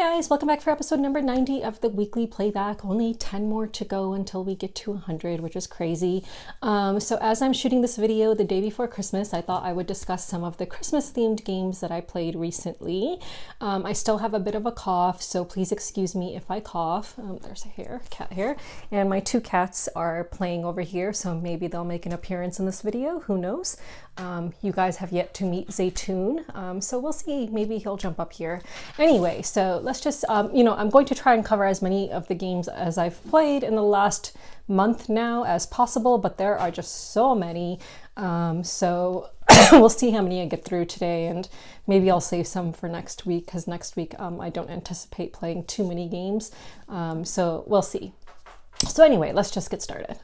guys, welcome back for episode number 90 of the weekly playback. Only 10 more to go until we get to 100, which is crazy. So as I'm shooting this video the day before Christmas, I thought I would discuss some of the Christmas themed games that I played recently. I still have a bit of a cough, so please excuse me if I cough. There's a hair, cat hair, and my two cats are playing over here, so maybe they'll make an appearance in this video, who knows. You guys have yet to meet Zaytoon, so we'll see, maybe he'll jump up here. Anyway, so let's just, I'm going to try and cover as many of the games as I've played in the last month now as possible, but there are just so many, so we'll see how many I get through today, and maybe I'll save some for next week, because next week I don't anticipate playing too many games, so we'll see. So anyway, let's just get started.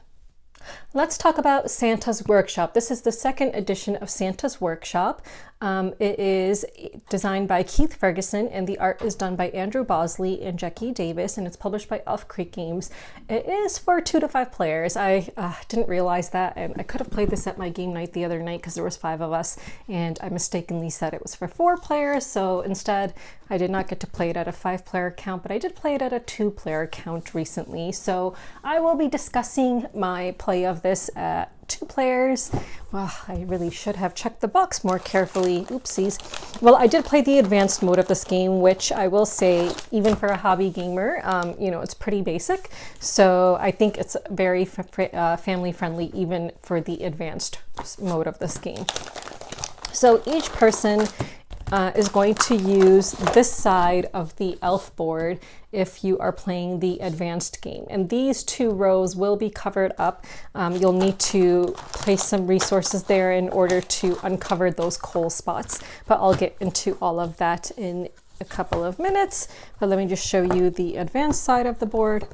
Let's talk about Santa's Workshop. This is the second edition of Santa's Workshop. It is designed by Keith Ferguson, and the art is done by Andrew Bosley and Jackie Davis, and it's published by Elf Creek Games. It is for 2 to 5 players. I didn't realize that, and I could have played this at my game night the other night because there was 5 of us, and I mistakenly said it was for 4 players, so instead I did not get to play it at a 5-player count, but I did play it at a 2-player count recently, so I will be discussing my play of this at 2 players. Well, I really should have checked the box more carefully. Oopsies. Well, I did play the advanced mode of this game, which I will say, even for a hobby gamer, it's pretty basic. So I think it's very family friendly, even for the advanced mode of this game. So each person is going to use this side of the elf board if you are playing the advanced game. And these 2 rows will be covered up. You'll need to place some resources there in order to uncover those coal spots. But I'll get into all of that in a couple of minutes. But let me just show you the advanced side of the board.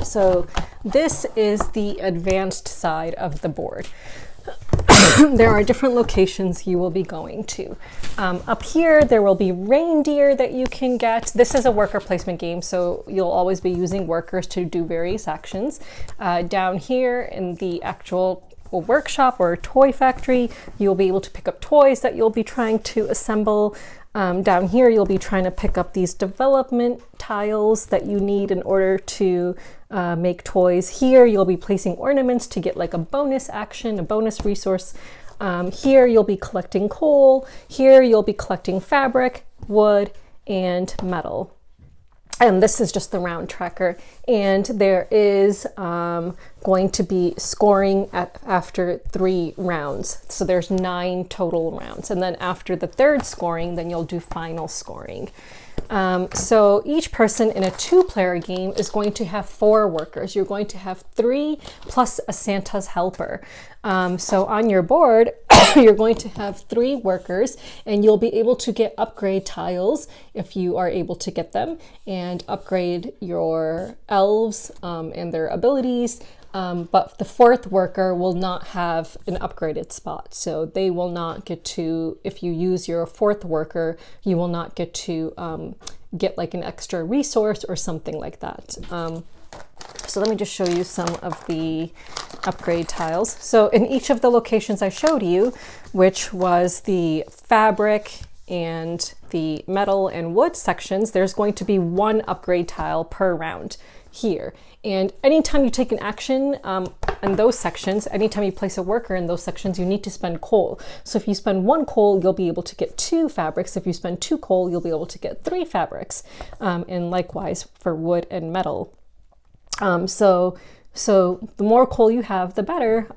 So this is the advanced side of the board. There are different locations you will be going to. Up here, there will be reindeer that you can get. This is a worker placement game, so you'll always be using workers to do various actions. Down here in the actual workshop or toy factory, you'll be able to pick up toys that you'll be trying to assemble. Down here, you'll be trying to pick up these development tiles that you need in order to make toys. Here, you'll be placing ornaments to get like a bonus action, a bonus resource. Here, you'll be collecting coal. Here, you'll be collecting fabric, wood, and metal. And this is just the round tracker. And there is going to be scoring after 3 rounds. So there's 9 total rounds. And then after the 3rd scoring, then you'll do final scoring. So each person in a 2-player game is going to have 4 workers. You're going to have 3 plus a Santa's helper. So on your board, you're going to have 3 workers, and you'll be able to get upgrade tiles if you are able to get them, and upgrade your elves and their abilities. But the 4th worker will not have an upgraded spot. So they will not get to, if you use your 4th worker, you will not get to get like an extra resource or something like that. So let me just show you some of the upgrade tiles. So in each of the locations I showed you, which was the fabric and the metal and wood sections, there's going to be 1 upgrade tile per round here. And anytime you take an action in those sections, anytime you place a worker in those sections, you need to spend coal. So if you spend 1 coal, you'll be able to get 2 fabrics. If you spend 2 coal, you'll be able to get 3 fabrics. And likewise for wood and metal. So the more coal you have, the better.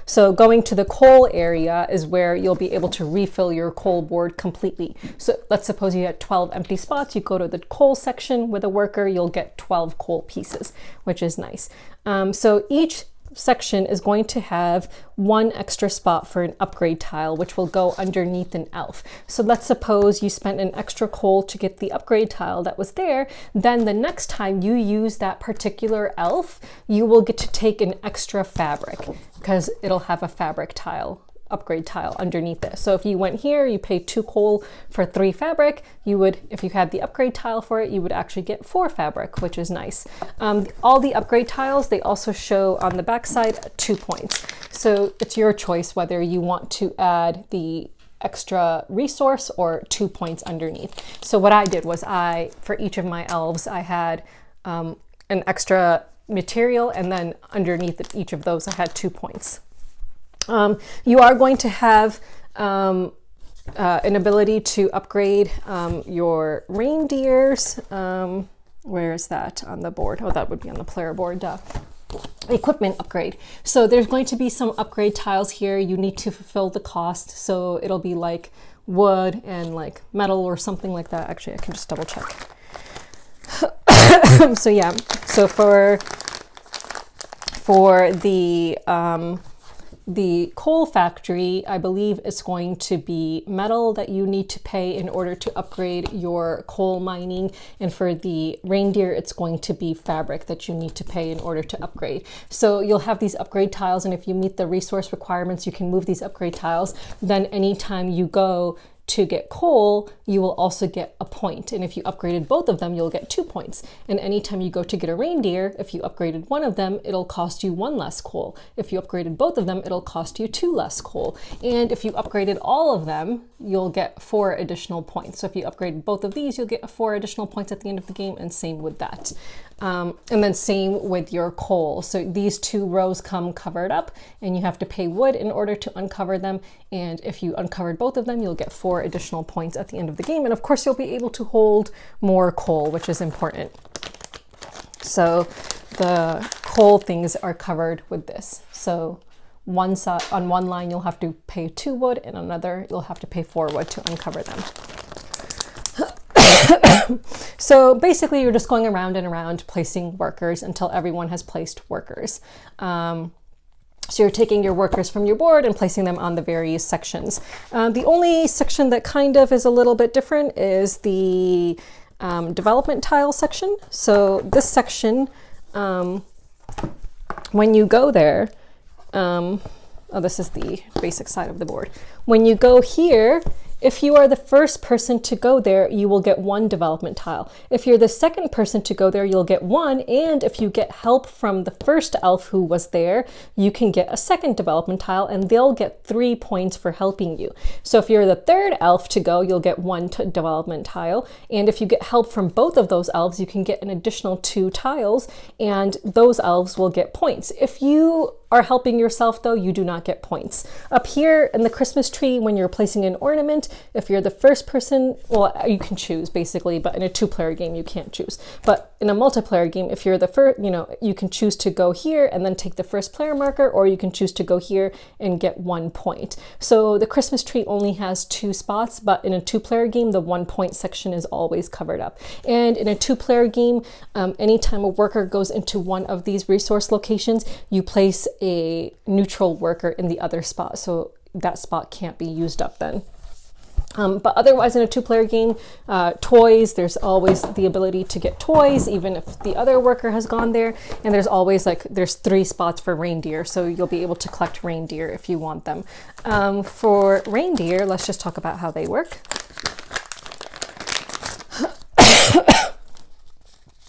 So going to the coal area is where you'll be able to refill your coal board completely. So let's suppose you had 12 empty spots. You go to the coal section with a worker, you'll get 12 coal pieces, which is nice. So each section is going to have 1 extra spot for an upgrade tile, which will go underneath an elf. So let's suppose you spent an extra coal to get the upgrade tile that was there. Then the next time you use that particular elf, you will get to take an extra fabric because it'll have a fabric tile, upgrade tile underneath it. So if you went here, you paid 2 coal for 3 fabric, you would, if you had the upgrade tile for it, you would actually get 4 fabric, which is nice. All the upgrade tiles, they also show on the back side 2 points. So it's your choice whether you want to add the extra resource or 2 points underneath. So what I did was for each of my elves, I had an extra material, and then underneath each of those I had 2 points. You are going to have an ability to upgrade your reindeers. Where is that on the board? Oh, that would be on the player board. Equipment upgrade. So there's going to be some upgrade tiles here. You need to fulfill the cost. So it'll be like wood and like metal or something like that. Actually, I can just double check. So yeah, so for the coal factory, I believe it's going to be metal that you need to pay in order to upgrade your coal mining. And for the reindeer, it's going to be fabric that you need to pay in order to upgrade. So you'll have these upgrade tiles, and if you meet the resource requirements, you can move these upgrade tiles. Then anytime you go to get coal, you will also get a point. And if you upgraded both of them, you'll get 2 points. And anytime you go to get a reindeer, if you upgraded one of them, it'll cost you 1 less coal. If you upgraded both of them, it'll cost you 2 less coal. And if you upgraded all of them, you'll get 4 additional points. So if you upgrade both of these, you'll get 4 additional points at the end of the game, and same with that. And then same with your coal. So these 2 rows come covered up, and you have to pay wood in order to uncover them. And if you uncovered both of them, you'll get 4 additional points at the end of the game. And of course, you'll be able to hold more coal, which is important. So the coal things are covered with this. So one side, on one line, you'll have to pay 2 wood, and another, you'll have to pay 4 wood to uncover them. So basically, you're just going around and around placing workers until everyone has placed workers. So you're taking your workers from your board and placing them on the various sections. The only section that kind of is a little bit different is the development tile section. So this section, when you go there, oh, this is the basic side of the board. When you go here, if you are the first person to go there, you will get 1 development tile. If you're the second person to go there, you'll get 1. And if you get help from the first elf who was there, you can get a second development tile, and they'll get 3 points for helping you. So if you're the third elf to go, you'll get 1 development tile. And if you get help from both of those elves, you can get an additional 2 tiles, and those elves will get points. If you are helping yourself, though, you do not get points. Up here in the Christmas tree, when you're placing an ornament, if you're the first person, well, you can choose basically, but in a 2-player game, you can't choose. But in a multiplayer game, if you're the first, you can choose to go here and then take the first player marker, or you can choose to go here and get 1 point. So the Christmas tree only has 2 spots, but in a 2-player game, the 1 point section is always covered up. And in a 2-player game, anytime a worker goes into one of these resource locations, you place a neutral worker in the other spot, so that spot can't be used up then. But otherwise, in a 2-player game, toys, there's always the ability to get toys, even if the other worker has gone there. And there's always there's 3 spots for reindeer, so you'll be able to collect reindeer if you want them. For reindeer, let's just talk about how they work.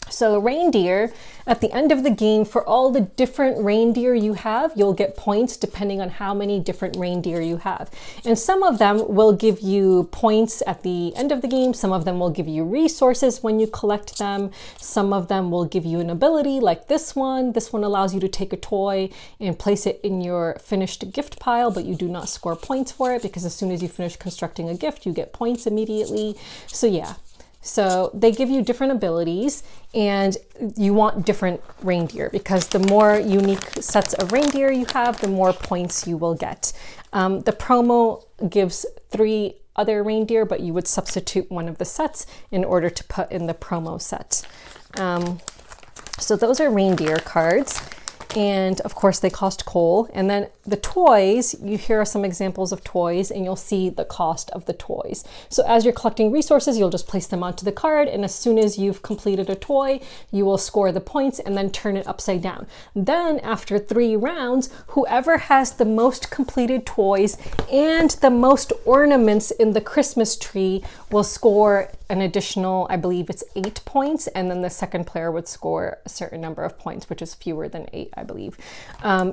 So reindeer, at the end of the game, for all the different reindeer you have, you'll get points depending on how many different reindeer you have. And some of them will give you points at the end of the game. Some of them will give you resources when you collect them. Some of them will give you an ability like this one. This one allows you to take a toy and place it in your finished gift pile, but you do not score points for it, because as soon as you finish constructing a gift, you get points immediately. So yeah. So they give you different abilities, and you want different reindeer, because the more unique sets of reindeer you have, the more points you will get. The promo gives 3 other reindeer, but you would substitute one of the sets in order to put in the promo set. So those are reindeer cards. And of course they cost coal. And then the toys, here are some examples of toys, and you'll see the cost of the toys. So as you're collecting resources, you'll just place them onto the card, and as soon as you've completed a toy, you will score the points and then turn it upside down. Then after 3 rounds, whoever has the most completed toys and the most ornaments in the Christmas tree will score an additional, I believe it's 8 points, and then the second player would score a certain number of points, which is fewer than 8, I believe.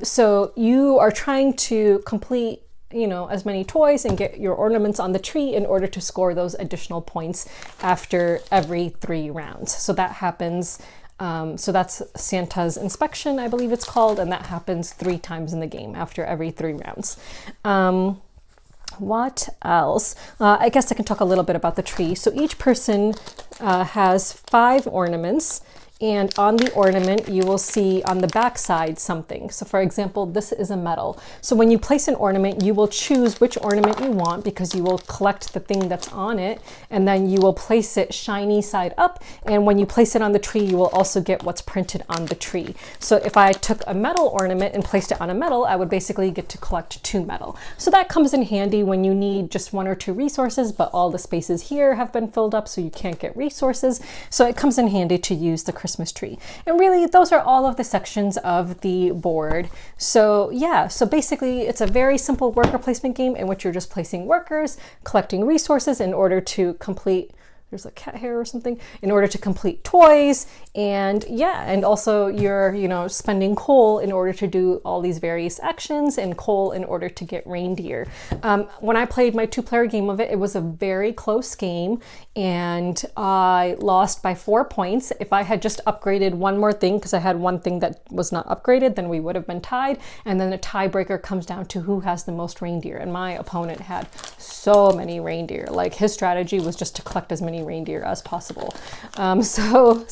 So you are trying to complete you know, as many toys and get your ornaments on the tree in order to score those additional points after every 3 rounds. So that happens, so that's Santa's inspection, I believe it's called, and that happens 3 times in the game after every 3 rounds. What else? I guess I can talk a little bit about the tree. So each person has 5 ornaments, and on the ornament you will see on the back side something. So for example, this is a medal. So when you place an ornament, you will choose which ornament you want because you will collect the thing that's on it, and then you will place it shiny side up, and when you place it on the tree you will also get what's printed on the tree. So if I took a metal ornament and placed it on a medal, I would basically get to collect 2 metal. So that comes in handy when you need just 1 or 2 resources, but all the spaces here have been filled up so you can't get resources. So it comes in handy to use the Christmas tree. And really those are all of the sections of the board. So yeah, so basically it's a very simple worker placement game in which you're just placing workers, collecting resources in order to complete, there's a cat hair or something, in order to complete toys, and yeah, and also you're, you know, spending coal in order to do all these various actions, and coal in order to get reindeer. When I played my 2-player game of it, it was a very close game, and I lost by 4 points. If I had just upgraded 1 more thing, because I had 1 thing that was not upgraded, then we would have been tied, and then the tiebreaker comes down to who has the most reindeer, and my opponent had so many reindeer. Like, his strategy was just to collect as many reindeer as possible. So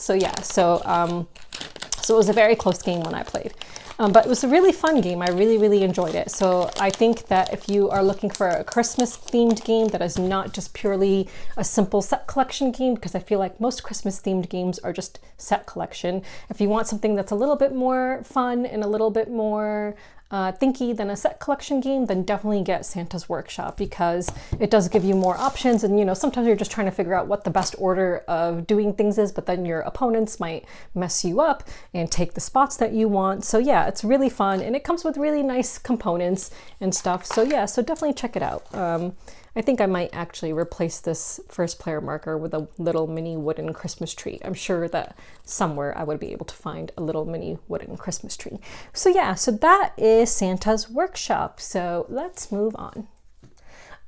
it was a very close game when I played. But it was a really fun game. I really enjoyed it. So I think that if you are looking for a Christmas themed game that is not just purely a simple set collection game, because I feel like most Christmas themed games are just set collection. If you want something that's a little bit more fun and a little bit more thinky than a set collection game, then definitely get Santa's Workshop, because it does give you more options. And you know, sometimes you're just trying to figure out what the best order of doing things is, but then your opponents might mess you up and take the spots that you want. So yeah, it's really fun, and it comes with really nice components and stuff. So yeah, so definitely check it out. I think I might actually replace this 1st player marker with a little mini wooden Christmas tree. I'm sure that somewhere I would be able to find a little mini wooden Christmas tree. So yeah, so that is Santa's Workshop. So let's move on.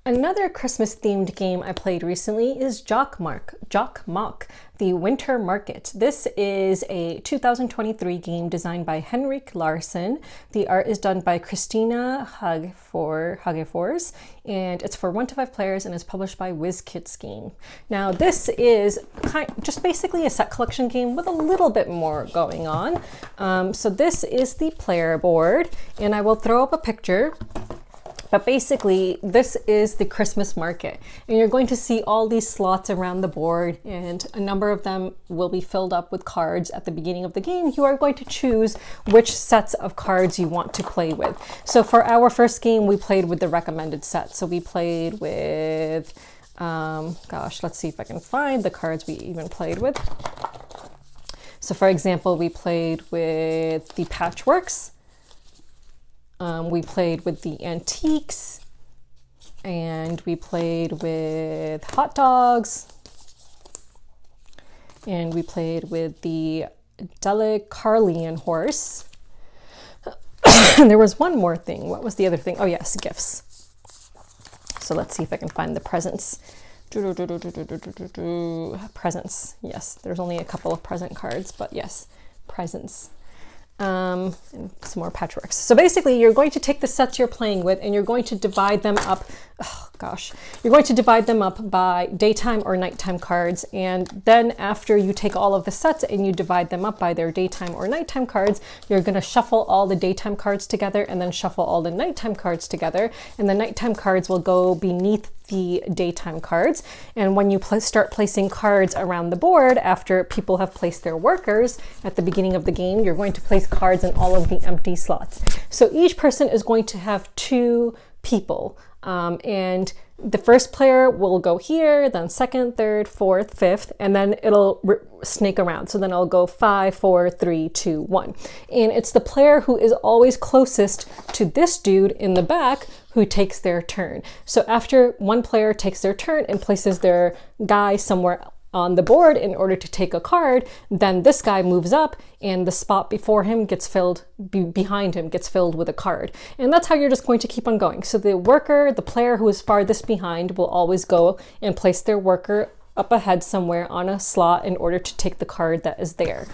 Another Christmas themed game I played recently is JokkMokk, the Winter Market. This is a 2023 game designed by Henrik Larsson. The art is done by Christina Hagefors, and it's for 1 to 5 players and is published by WizKids Game. Now this is just basically a set collection game with a little bit more going on. So this is the player board, and I will throw up a picture. But basically, this is the Christmas market, and you're going to see all these slots around the board, and a number of them will be filled up with cards at the beginning of the game. You are going to choose which sets of cards you want to play with. So for our first game, we played with the recommended set. So we played with, gosh, let's see if I can find the cards we even played with. So for example, we played with the Patchworks. We played with the Antiques, and we played with Hot Dogs, and we played with the Delicarlian Horse. And there was one more thing. What was the other thing? Oh yes, gifts. So let's see if I can find the presents. Presents. Yes, there's only a couple of present cards, but yes, presents. And some more patchworks. So basically you're going to take the sets you're playing with and you're going to divide them up. Oh gosh, you're going to divide them up by daytime or nighttime cards, and then after you take all of the sets and you divide them up by their daytime or nighttime cards, you're going to shuffle all the daytime cards together and then shuffle all the nighttime cards together, and the nighttime cards will go beneath the daytime cards. And when you start placing cards around the board after people have placed their workers at the beginning of the game, you're going to place cards in all of the empty slots. So each person is going to have 2 people. And the first player will go here, then second, third, fourth, fifth, and then it'll snake around. So then I'll go 5, 4, 3, 2, 1. And it's the player who is always closest to this dude in the back who takes their turn. So after one player takes their turn and places their guy somewhere on the board in order to take a card, then this guy moves up and the spot before him gets filled, behind him gets filled with a card. And that's how you're just going to keep on going. So the worker, the player who is farthest behind, will always go and place their worker up ahead somewhere on a slot in order to take the card that is there.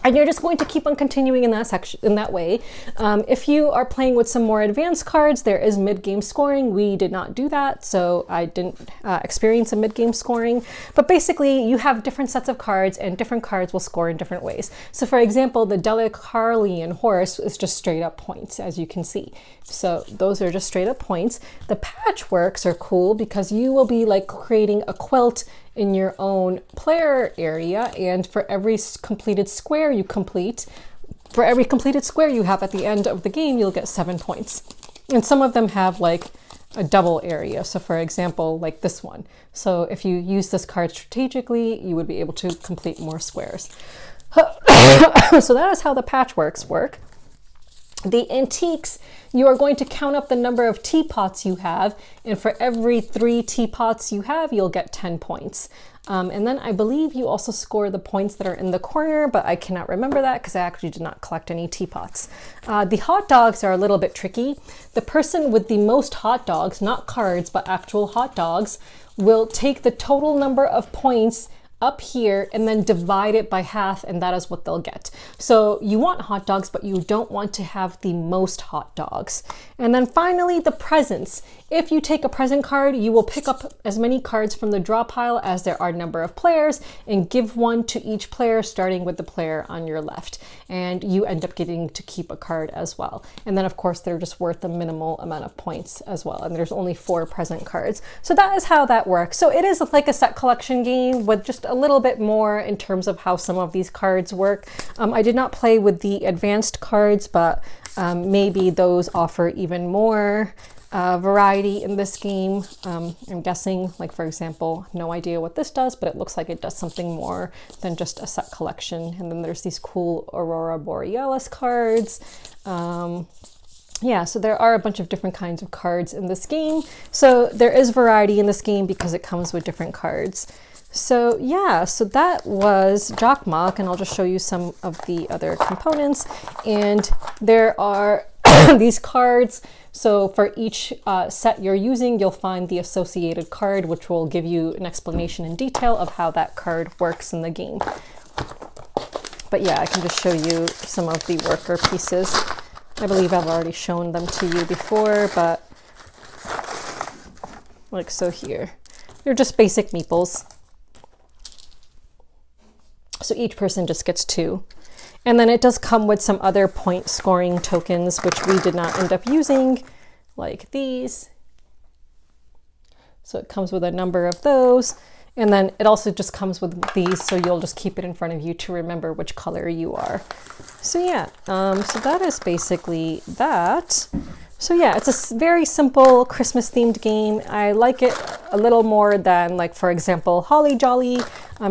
And you're just going to keep on continuing in that section, in that way. If you are playing with some more advanced cards, there is mid-game scoring. We did not do that, so I didn't experience a mid-game scoring. But basically, you have different sets of cards, and different cards will score in different ways. So for example, the Dalecarlian horse is just straight up points, as you can see. So those are just straight up points. The patchworks are cool because you will be like creating a quilt in your own player area, and for every completed square you complete, for every completed square you have at the end of the game, you'll get 7 points. And some of them have like a double area. So for example, like this one. So if you use this card strategically, you would be able to complete more squares. So that is how the patchworks work. The antiques, you are going to count up the number of teapots you have, and for every 3 teapots you have, you'll get 10 points. And then I believe you also score the points that are in the corner, but I cannot remember that because I actually did not collect any teapots. The hot dogs are a little bit tricky. The person with the most hot dogs, not cards, but actual hot dogs, will take the total number of points up here and then divide it by half, and that is what they'll get. So you want hot dogs, but you don't want to have the most hot dogs. And then finally, the presents. If you take a present card, you will pick up as many cards from the draw pile as there are number of players and give one to each player, starting with the player on your left. And you end up getting to keep a card as well. And then of course, they're just worth a minimal amount of points as well. And there's only 4 present cards. So that is how that works. So it is like a set collection game with just a little bit more in terms of how some of these cards work. I did not play with the advanced cards, but maybe those offer even more variety in this game. I'm guessing, like for example, no idea what this does, but it looks like it does something more than just a set collection. And then there's these cool Aurora Borealis cards. Yeah, so there are a bunch of different kinds of cards in this game. So there is variety in this game because it comes with different cards. So yeah, so that was JokkMokk, and I'll just show you some of the other components. And there are these cards. So for each set you're using, you'll find the associated card, which will give you an explanation in detail of how that card works in the game. But yeah, I can just show you some of the worker pieces. I believe I've already shown them to you before, but like so here. They're just basic meeples. So each person just gets 2. And then it does come with some other point scoring tokens, which we did not end up using, like these. So it comes with a number of those. And then it also just comes with these, so you'll just keep it in front of you to remember which color you are. So yeah, so that is basically that. So yeah, it's a very simple Christmas themed game. I like it a little more than, like, for example, Holly Jolly,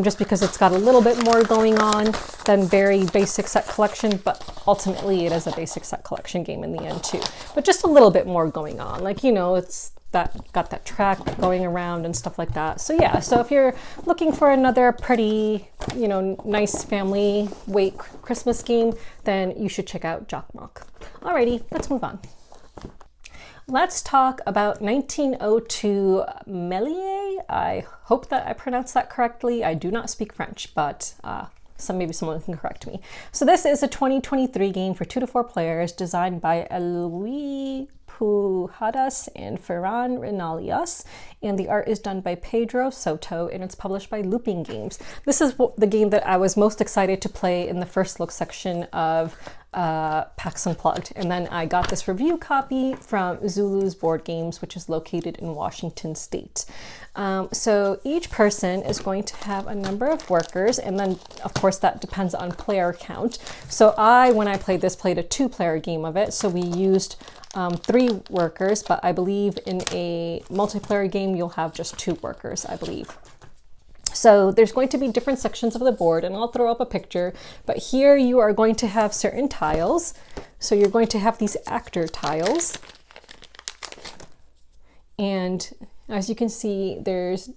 just because it's got a little bit more going on than very basic set collection, but ultimately it is a basic set collection game in the end too. But just a little bit more going on. Like, you know, it's got that track going around and stuff like that. So yeah, so if you're looking for another pretty, you know, nice family weight Christmas game, then you should check out JokkMokk. Alrighty, let's move on. Let's talk about 1902 Melies. I hope that I pronounced that correctly. I do not speak French, but maybe someone can correct me. So this is a 2023 game for 2 to 4 players, designed by Louis Pujadas and Ferran Renalias, and the art is done by Pedro Soto, and it's published by Looping Games. This is the game that I was most excited to play in the first look section of PAX Unplugged, and then I got this review copy from Zulu's Board Games, which is located in Washington State. So each person is going to have a number of workers, and then of course that depends on player count. So when I played this, played a 2-player game of it, so we used 3 workers, but I believe in a multiplayer game you'll have just 2 workers, I believe. So there's going to be different sections of the board, and I'll throw up a picture, but here you are going to have certain tiles. So you're going to have these actor tiles. And as you can see, there's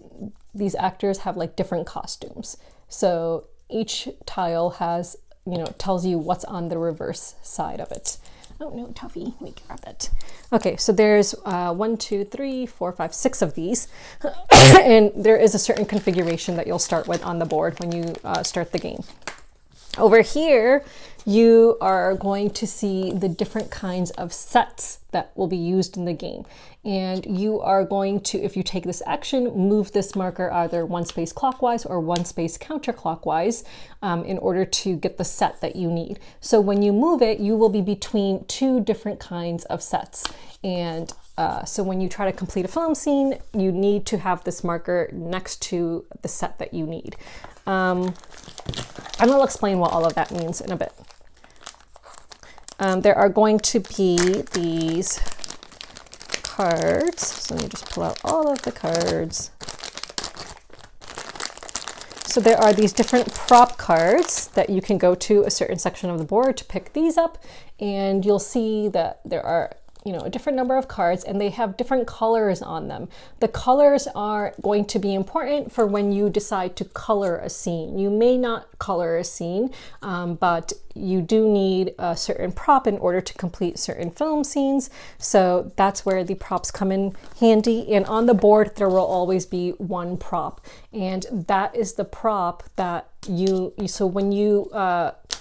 these actors have like different costumes. So each tile has, you know, tells you what's on the reverse side of it. Oh no, Tuffy, let me grab it. Okay, so there's 1, 2, 3, 4, 5, 6 of these. And there is a certain configuration that you'll start with on the board when you start the game. Over here, you are going to see the different kinds of sets that will be used in the game. And you are going to, if you take this action, move this marker either 1 space clockwise or 1 space counterclockwise in order to get the set that you need. So when you move it, you will be between 2 different kinds of sets. And so when you try to complete a film scene, you need to have this marker next to the set that you need. And I'll explain what all of that means in a bit. There are going to be these cards. So let me just pull out all of the cards. So there are these different prop cards that you can go to a certain section of the board to pick these up. And you'll see that there are, you know, a different number of cards, and they have different colors on them. The colors are going to be important for when you decide to color a scene. You may not color a scene, but you do need a certain prop in order to complete certain film scenes. So that's where the props come in handy. And on the board, there will always be 1 prop. And that is the prop that so when you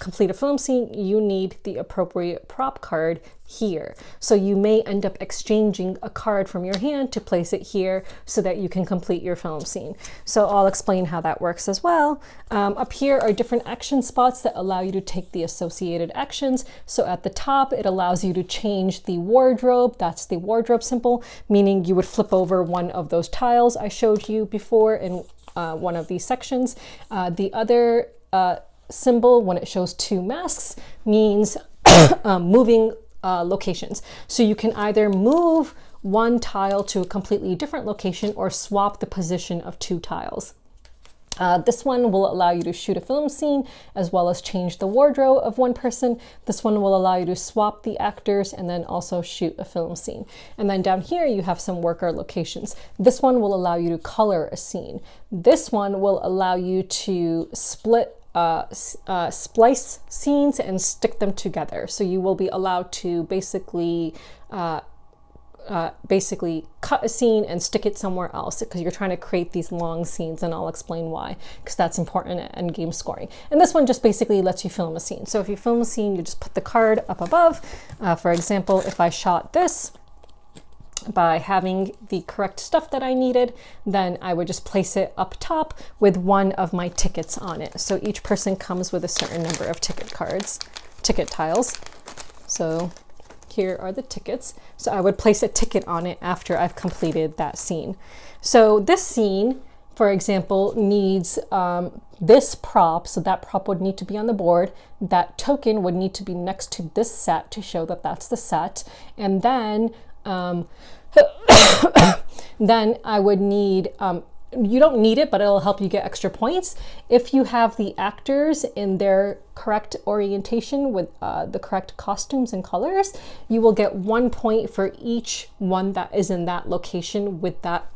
complete a film scene, you need the appropriate prop card here. So you may end up exchanging a card from your hand to place it here so that you can complete your film scene. So I'll explain how that works as well. Up here are different action spots that allow you to take the associated actions. So at the top, it allows you to change the wardrobe. That's the wardrobe symbol, meaning you would flip over one of those tiles I showed you before in one of these sections. The other symbol, when it shows 2 masks, means moving locations. So you can either move 1 tile to a completely different location or swap the position of 2 tiles. This one will allow you to shoot a film scene as well as change the wardrobe of 1 person. This one will allow you to swap the actors and then also shoot a film scene. And then down here you have some worker locations. This one will allow you to color a scene. This one will allow you to split splice scenes and stick them together. So you will be allowed to basically cut a scene and stick it somewhere else because you're trying to create these long scenes, and I'll explain why, because that's important at end game scoring. And this one just basically lets you film a scene. So if you film a scene, you just put the card up above. For example, if I shot this by having the correct stuff that I needed, then I would just place it up top with 1 of my tickets on it. So each person comes with a certain number of ticket tiles. So here are the tickets. So I would place a ticket on it after I've completed that scene. So this scene, for example, needs this prop. So that prop would need to be on the board. That token would need to be next to this set to show that that's the set. And then then I would need, you don't need it, but it'll help you get extra points. If you have the actors in their correct orientation with the correct costumes and colors, you will get 1 point for each one that is in that location with that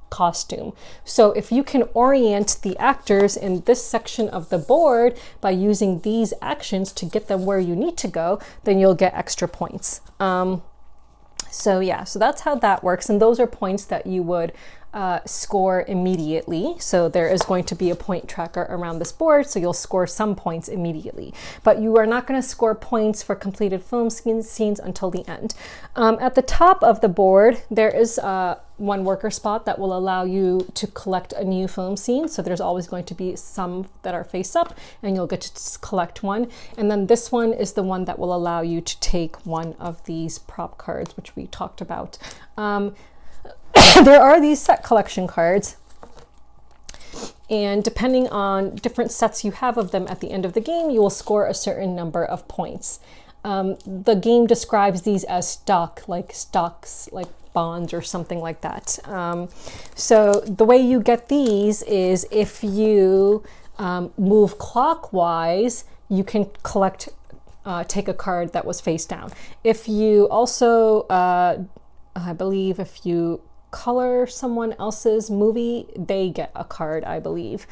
costume. So if you can orient the actors in this section of the board by using these actions to get them where you need to go, then you'll get extra points. So yeah, so that's how that works. And those are points that you would score immediately. So there is going to be a point tracker around this board, so you'll score some points immediately. But you are not going to score points for completed film scenes until the end. At the top of the board, there is 1 worker spot that will allow you to collect a new film scene. So there's always going to be some that are face up, and you'll get to collect 1. And then this one is the one that will allow you to take 1 of these prop cards, which we talked about. There are these set collection cards, and depending on different sets you have of them at the end of the game, you will score a certain number of points. The game describes these as stocks, like bonds or something like that. So the way you get these is if you move clockwise, you can collect, take a card that was face down. If you also, I believe if you color someone else's movie, they get a card, I believe.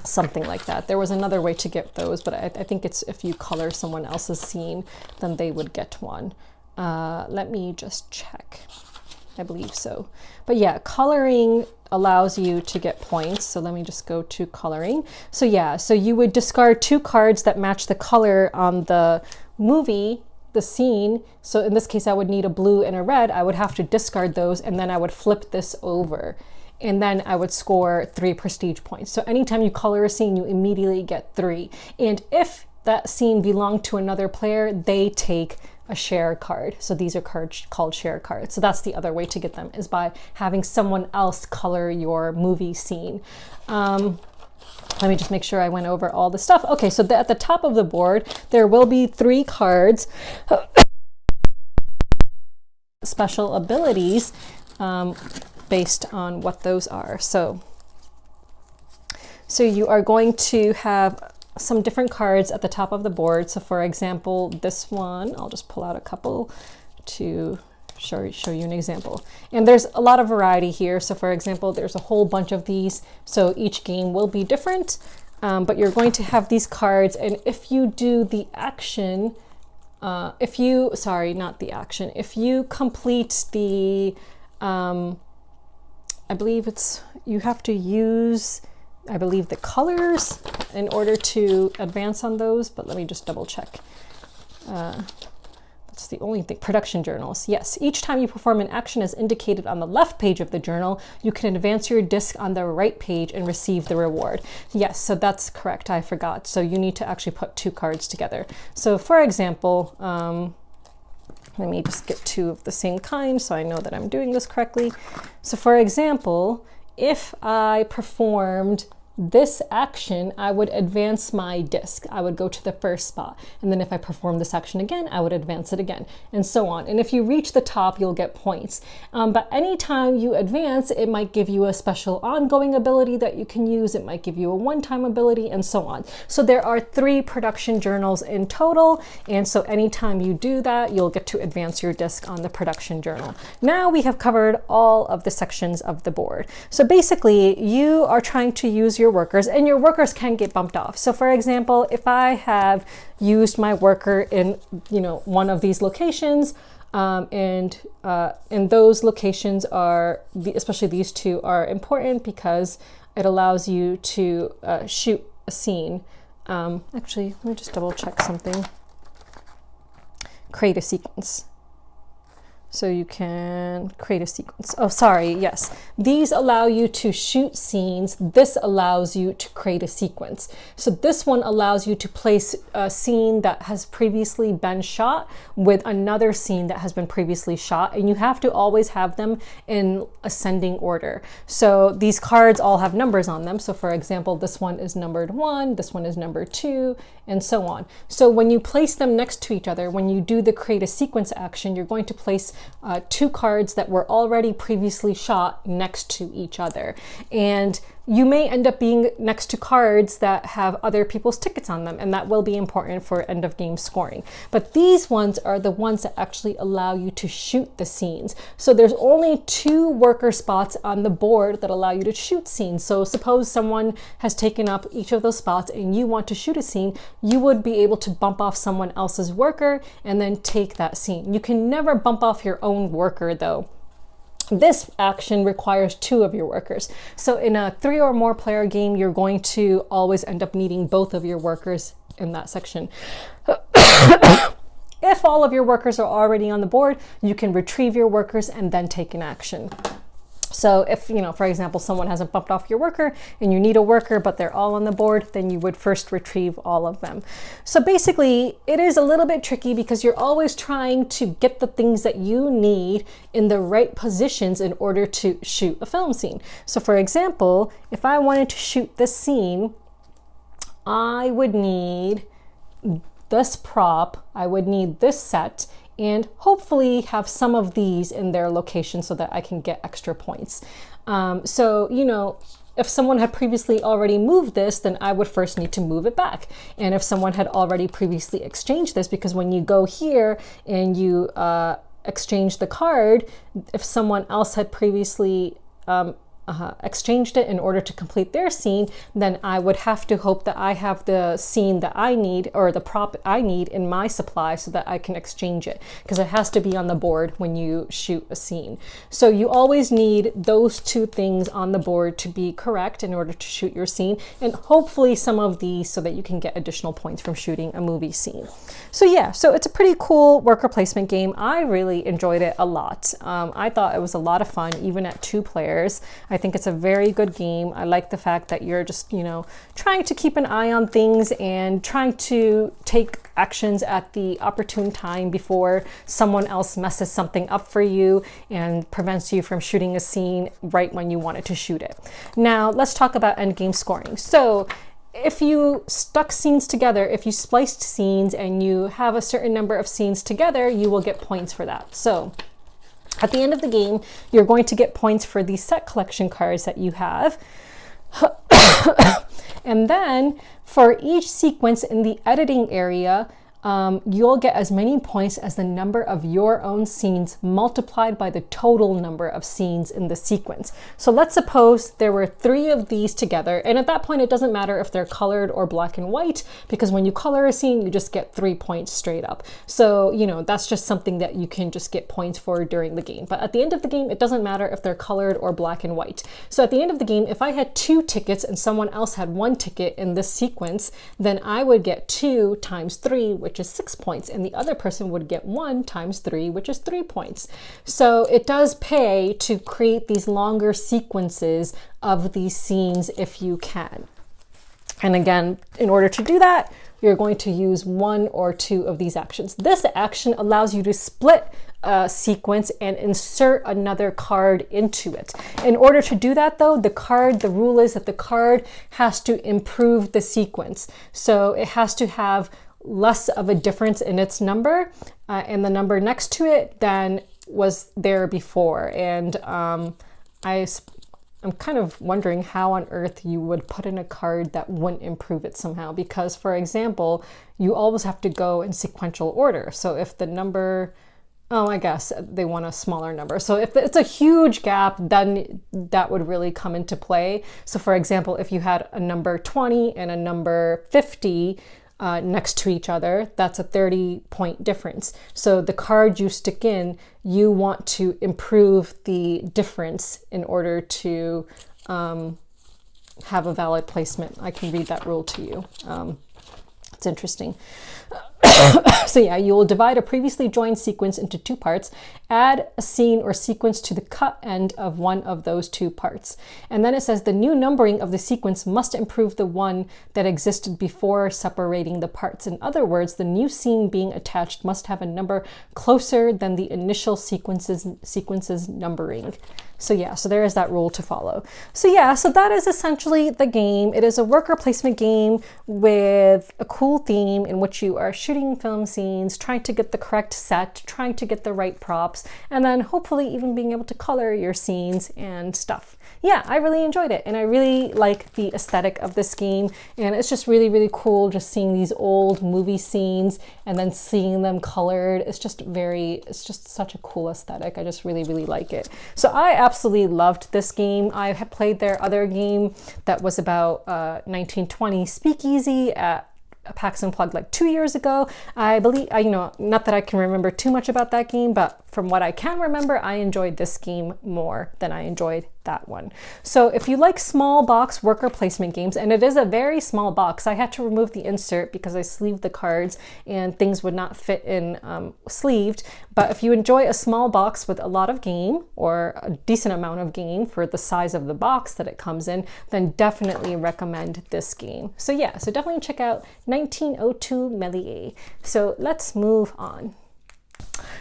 Something like that. There was another way to get those, but I think it's if you color someone else's scene, then they would get one. Let me just check. I believe so. But yeah, coloring allows you to get points. So let me just go to coloring. So yeah, so you would discard 2 cards that match the color on the movie, the scene. So in this case, I would need a blue and a red. I would have to discard those, and then I would flip this over. And then I would score 3 prestige points. So anytime you color a scene, you immediately get 3. And if that scene belonged to another player, they take a share card. So these are cards called share cards. So that's the other way to get them, is by having someone else color your movie scene. Let me just make sure I went over all the stuff. Okay, so at the top of the board, there will be 3 cards, special abilities, based on what those are. So you are going to have some different cards at the top of the board. So for example, this one, I'll just pull out a couple to show you an example. And there's a lot of variety here. So for example, there's a whole bunch of these. So each game will be different, but you're going to have these cards. And if you do the action, if you complete the, I believe you have to use, I believe, the colors in order to advance on those, but let me just double check. That's the only thing. Production journals. Yes, each time you perform an action as indicated on the left page of the journal, you can advance your disc on the right page and receive the reward. Yes, so that's correct. I forgot. So you need to actually put 2 cards together. So for example, let me just get 2 of the same kind so I know that I'm doing this correctly. So for example, if I performed this action, I would advance my disc. I would go to the first spot. And then if I perform this action again, I would advance it again, and so on. And if you reach the top, you'll get points. But anytime you advance, it might give you a special ongoing ability that you can use. It might give you a one-time ability, and so on. So there are 3 production journals in total. And so anytime you do that, you'll get to advance your disc on the production journal. Now we have covered all of the sections of the board. So basically, you are trying to use your workers, and your workers can get bumped off. So for example, if I have used my worker in one of these locations, and those locations are, especially these 2, are important because it allows you to shoot a scene. Actually, let me just double check something. Create a sequence. So you can create a sequence. Oh, sorry, yes. These allow you to shoot scenes. This allows you to create a sequence. So this one allows you to place a scene that has previously been shot with another scene that has been previously shot, and you have to always have them in ascending order. So these cards all have numbers on them. So for example, this one is numbered 1, this one is number 2, and so on. So when you place them next to each other, when you do the create a sequence action, you're going to place 2 cards that were already previously shot next to each other. And you may end up being next to cards that have other people's tickets on them, and that will be important for end of game scoring. But these ones are the ones that actually allow you to shoot the scenes. So there's only 2 worker spots on the board that allow you to shoot scenes. So suppose someone has taken up each of those spots and you want to shoot a scene, you would be able to bump off someone else's worker and then take that scene. You can never bump off your own worker though. This action requires 2 of your workers. So in a 3 or more player game, you're going to always end up needing both of your workers in that section. If all of your workers are already on the board, you can retrieve your workers and then take an action. So if, for example, someone hasn't bumped off your worker and you need a worker, but they're all on the board, then you would first retrieve all of them. So basically, it is a little bit tricky because you're always trying to get the things that you need in the right positions in order to shoot a film scene. So for example, if I wanted to shoot this scene, I would need this prop, I would need this set, and hopefully have some of these in their location so that I can get extra points. So, if someone had previously already moved this, then I would first need to move it back. And if someone had already previously exchanged this, because when you go here and you exchange the card if someone else had previously exchanged it in order to complete their scene, then I would have to hope that I have the scene that I need, or the prop I need in my supply, so that I can exchange it, because it has to be on the board when you shoot a scene. So you always need those two things on the board to be correct in order to shoot your scene, and hopefully some of these so that you can get additional points from shooting a movie scene. So yeah, so it's a pretty cool worker placement game. I really enjoyed it a lot. I thought it was a lot of fun, even at 2 players. I think it's a very good game. I like the fact that you're just, you know, trying to keep an eye on things and trying to take actions at the opportune time before someone else messes something up for you and prevents you from shooting a scene right when you wanted to shoot it. Now, let's talk about endgame scoring. So if you stuck scenes together, if you spliced scenes and you have a certain number of scenes together, you will get points for that. So at the end of the game, you're going to get points for the set collection cards that you have. And then for each sequence in the editing area, you'll get as many points as the number of your own scenes multiplied by the total number of scenes in the sequence. So let's suppose there were 3 of these together, and at that point it doesn't matter if they're colored or black and white, because when you color a scene you just get 3 points straight up. So, you know, that's just something that you can just get points for during the game. But at the end of the game, it doesn't matter if they're colored or black and white. So at the end of the game, if I had 2 tickets and someone else had 1 ticket in this sequence, then I would get 2 times 3, which is 6 points, and the other person would get 1 times 3, which is 3 points. So it does pay to create these longer sequences of these scenes if you can. And again, in order to do that, you're going to use 1 or 2 of these actions. This action allows you to split a sequence and insert another card into it. In order to do that though, the rule is that the card has to improve the sequence. So it has to have less of a difference in its number and the number next to it than was there before. And I'm kind of wondering how on earth you would put in a card that wouldn't improve it somehow, because for example, you always have to go in sequential order. So if the number, oh, I guess they want a smaller number. So if it's a huge gap, then that would really come into play. So for example, if you had a number 20 and a number 50, next to each other, that's a 30-point difference. So the card you stick in, you want to improve the difference in order to have a valid placement. I can read that rule to you. It's interesting. So yeah, you will divide a previously joined sequence into 2 parts, add a scene or sequence to the cut end of one of those 2 parts. And then it says the new numbering of the sequence must improve the one that existed before separating the parts. In other words, the new scene being attached must have a number closer than the initial sequence's numbering. So yeah, so there is that rule to follow. So yeah, so that is essentially the game. It is a worker placement game with a cool theme in which you are shooting film scenes, trying to get the correct set, trying to get the right props, and then hopefully even being able to color your scenes and stuff. Yeah, I really enjoyed it, and I really like the aesthetic of this game, and it's just really, really cool just seeing these old movie scenes and then seeing them colored. It's just such a cool aesthetic. I just really, really like it. So I absolutely loved this game. I had played their other game that was about 1920 Speakeasy at PAX Unplugged like 2 years ago. I believe, you know, not that I can remember too much about that game, but from what I can remember, I enjoyed this game more than I enjoyed that one. So if you like small box worker placement games, and it is a very small box, I had to remove the insert because I sleeved the cards and things would not fit in sleeved. But if you enjoy a small box with a lot of game, or a decent amount of game for the size of the box that it comes in, then definitely recommend this game. So yeah, so definitely check out 1902 Melies. So let's move on.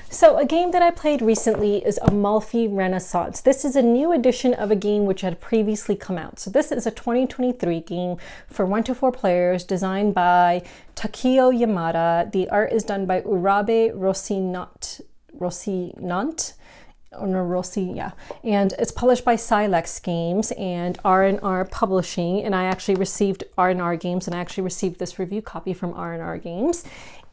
So a game that I played recently is Amalfi Renaissance. This is a new edition of a game which had previously come out. So this is a 2023 game for 1 to 4 players, designed by Takio Yamada. The art is done by Urabe Rocinante, and it's published by Silex Games and R&R Publishing, and I actually received R&R Games, and I actually received this review copy from R&R Games.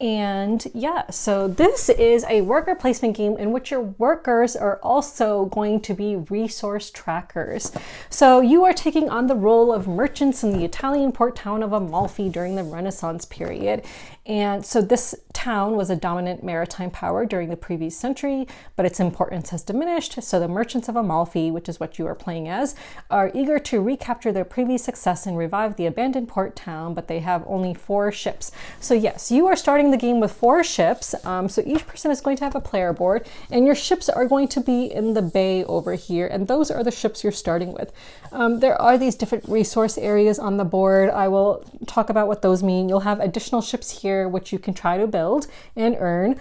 And yeah, so this is a worker placement game in which your workers are also going to be resource trackers. So you are taking on the role of merchants in the Italian port town of Amalfi during the Renaissance period. And so this town was a dominant maritime power during the previous century, but its importance has diminished. So the merchants of Amalfi, which is what you are playing as, are eager to recapture their previous success and revive the abandoned port town, but they have only 4 ships. So yes, you are starting the game with 4 ships. So each person is going to have a player board, and your ships are going to be in the bay over here, and those are the ships you're starting with. There are these different resource areas on the board. I will talk about what those mean. You'll have additional ships here which you can try to build and earn.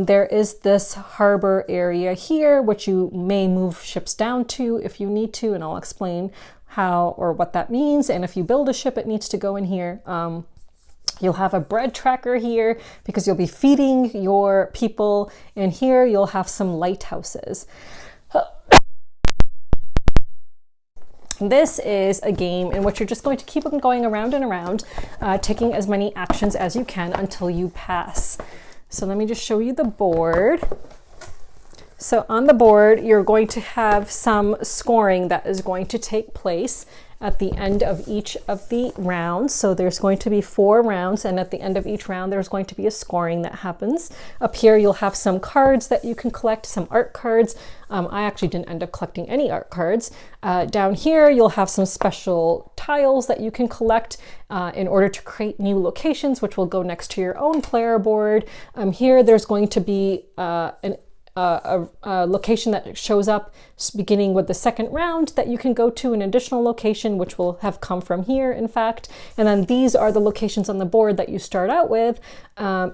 There is this harbor area here which you may move ships down to if you need to, and I'll explain how or what that means. And if you build a ship, it needs to go in here. You'll have a bread tracker here because you'll be feeding your people, and here you'll have some lighthouses. This is a game in which you're just going to keep on going around and around, taking as many actions as you can until you pass. So let me just show you the board. So on the board, you're going to have some scoring that is going to take place at the end of each of the rounds. So there's going to be 4 rounds, and at the end of each round there's going to be a scoring that happens. Up here you'll have some cards that you can collect, some art cards. I actually didn't end up collecting any art cards. Down here you'll have some special tiles that you can collect in order to create new locations, which will go next to your own player board. Here there's going to be a location that shows up beginning with the second round that you can go to, an additional location which will have come from here, in fact. And then these are the locations on the board that you start out with.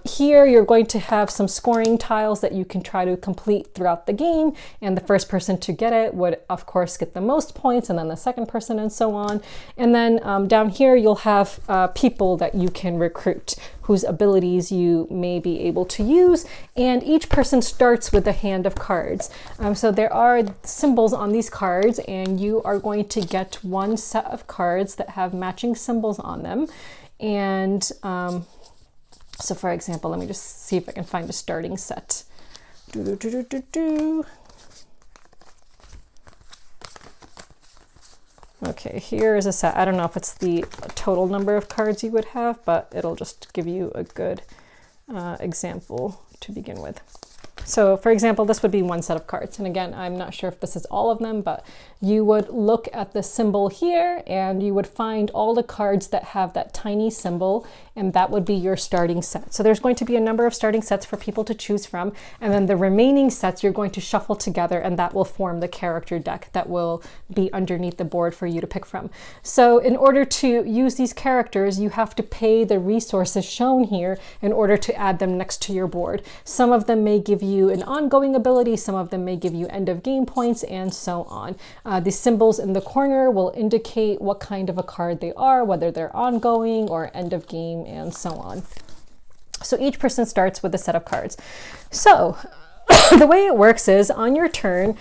Here you're going to have some scoring tiles that you can try to complete throughout the game, and the first person to get it would of course get the most points, and then the second person, and so on. And then down here you'll have people that you can recruit whose abilities you may be able to use, and each person starts with a hand of cards. So there are symbols on these cards, and you are going to get 1 set of cards that have matching symbols on them. And so for example, let me just see if I can find a starting set. Okay, here is a set. I don't know if it's the total number of cards you would have, but it'll just give you a good example to begin with. So for example, this would be 1 set of cards. And again, I'm not sure if this is all of them, but you would look at the symbol here and you would find all the cards that have that tiny symbol, and that would be your starting set. So there's going to be a number of starting sets for people to choose from, and then the remaining sets you're going to shuffle together, and that will form the character deck that will be underneath the board for you to pick from. So in order to use these characters, you have to pay the resources shown here in order to add them next to your board. Some of them may give you an ongoing ability, some of them may give you end of game points, and so on. The symbols in the corner will indicate what kind of a card they are, whether they're ongoing or end of game, and so on. So each person starts with a set of cards. So the way it works is on your turn,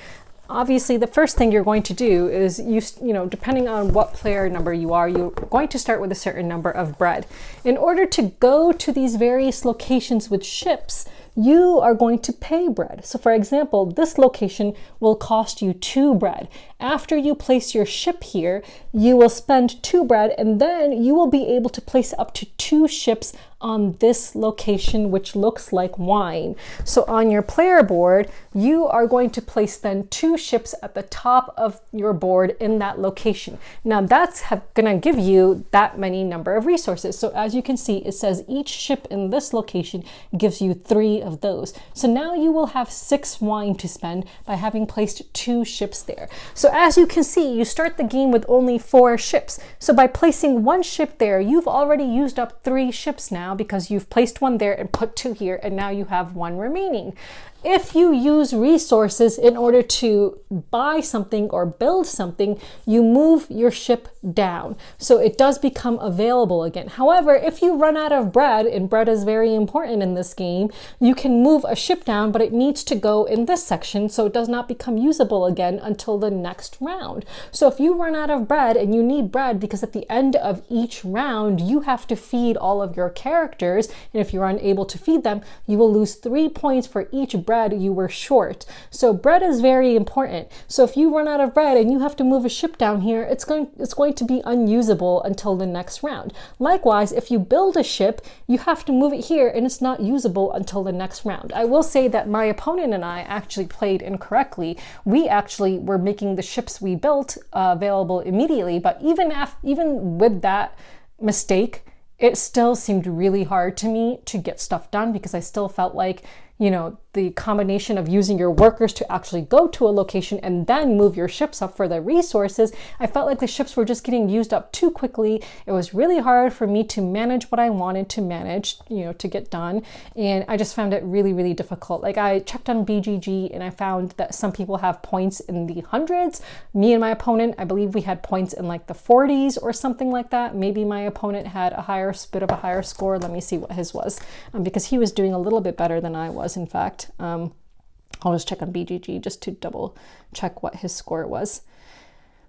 obviously the first thing you're going to do is, you know, depending on what player number you are, you're going to start with a certain number of bread. In order to go to these various locations with ships, you are going to pay bread. So for example, this location will cost you 2 bread. After you place your ship here, you will spend 2 bread, and then you will be able to place up to 2 ships on this location, which looks like wine. So on your player board, you are going to place then 2 ships at the top of your board in that location. Now that's gonna give you that many number of resources. So as you can see, it says each ship in this location gives you 3 of those. So now you will have 6 wine to spend by having placed 2 ships there. So as you can see, you start the game with only 4 ships. So by placing 1 ship there, you've already used up 3 ships now, because you've placed 1 there and put 2 here, and now you have 1 remaining. if you use resources in order to buy something or build something, you move your ship down. So it does become available again. However, if you run out of bread, and bread is very important in this game, you can move a ship down, but it needs to go in this section, so it does not become usable again until the next round. So if you run out of bread, and you need bread because at the end of each round, you have to feed all of your characters, and if you're unable to feed them, you will lose 3 points for each bread you were short. So bread is very important. So if you run out of bread and you have to move a ship down here, it's going to be unusable until the next round. Likewise, if you build a ship, you have to move it here and it's not usable until the next round. I will say that my opponent and I actually played incorrectly. We actually were making the ships we built available immediately, but even with that mistake, it still seemed really hard to me to get stuff done because I still felt like, you know, the combination of using your workers to actually go to a location and then move your ships up for the resources, I felt like the ships were just getting used up too quickly. It was really hard for me to manage what I wanted to manage, you know, to get done. And I just found it really, really difficult. Like I checked on BGG and I found that some people have points in the hundreds. Me and my opponent, I believe we had points in like the 40s or something like that. Maybe my opponent had a bit of a higher score. Let me see what his was, because he was doing a little bit better than I was, in fact. I'll just check on BGG just to double check what his score was.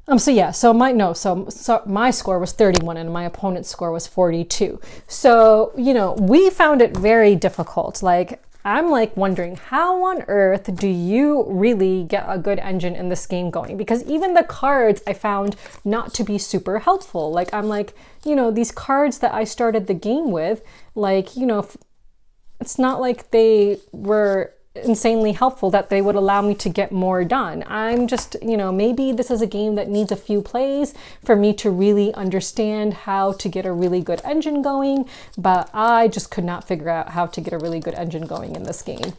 So my score was 31 and my opponent's score was 42. So, you know, we found it very difficult. Like, I'm like wondering, how on earth do you really get a good engine in this game going? Because even the cards I found not to be super helpful. Like, I'm like, you know, these cards that I started the game with, like, you know, it's not like they were insanely helpful that they would allow me to get more done. I'm just, you know, maybe this is a game that needs a few plays for me to really understand how to get a really good engine going, but I just could not figure out how to get a really good engine going in this game.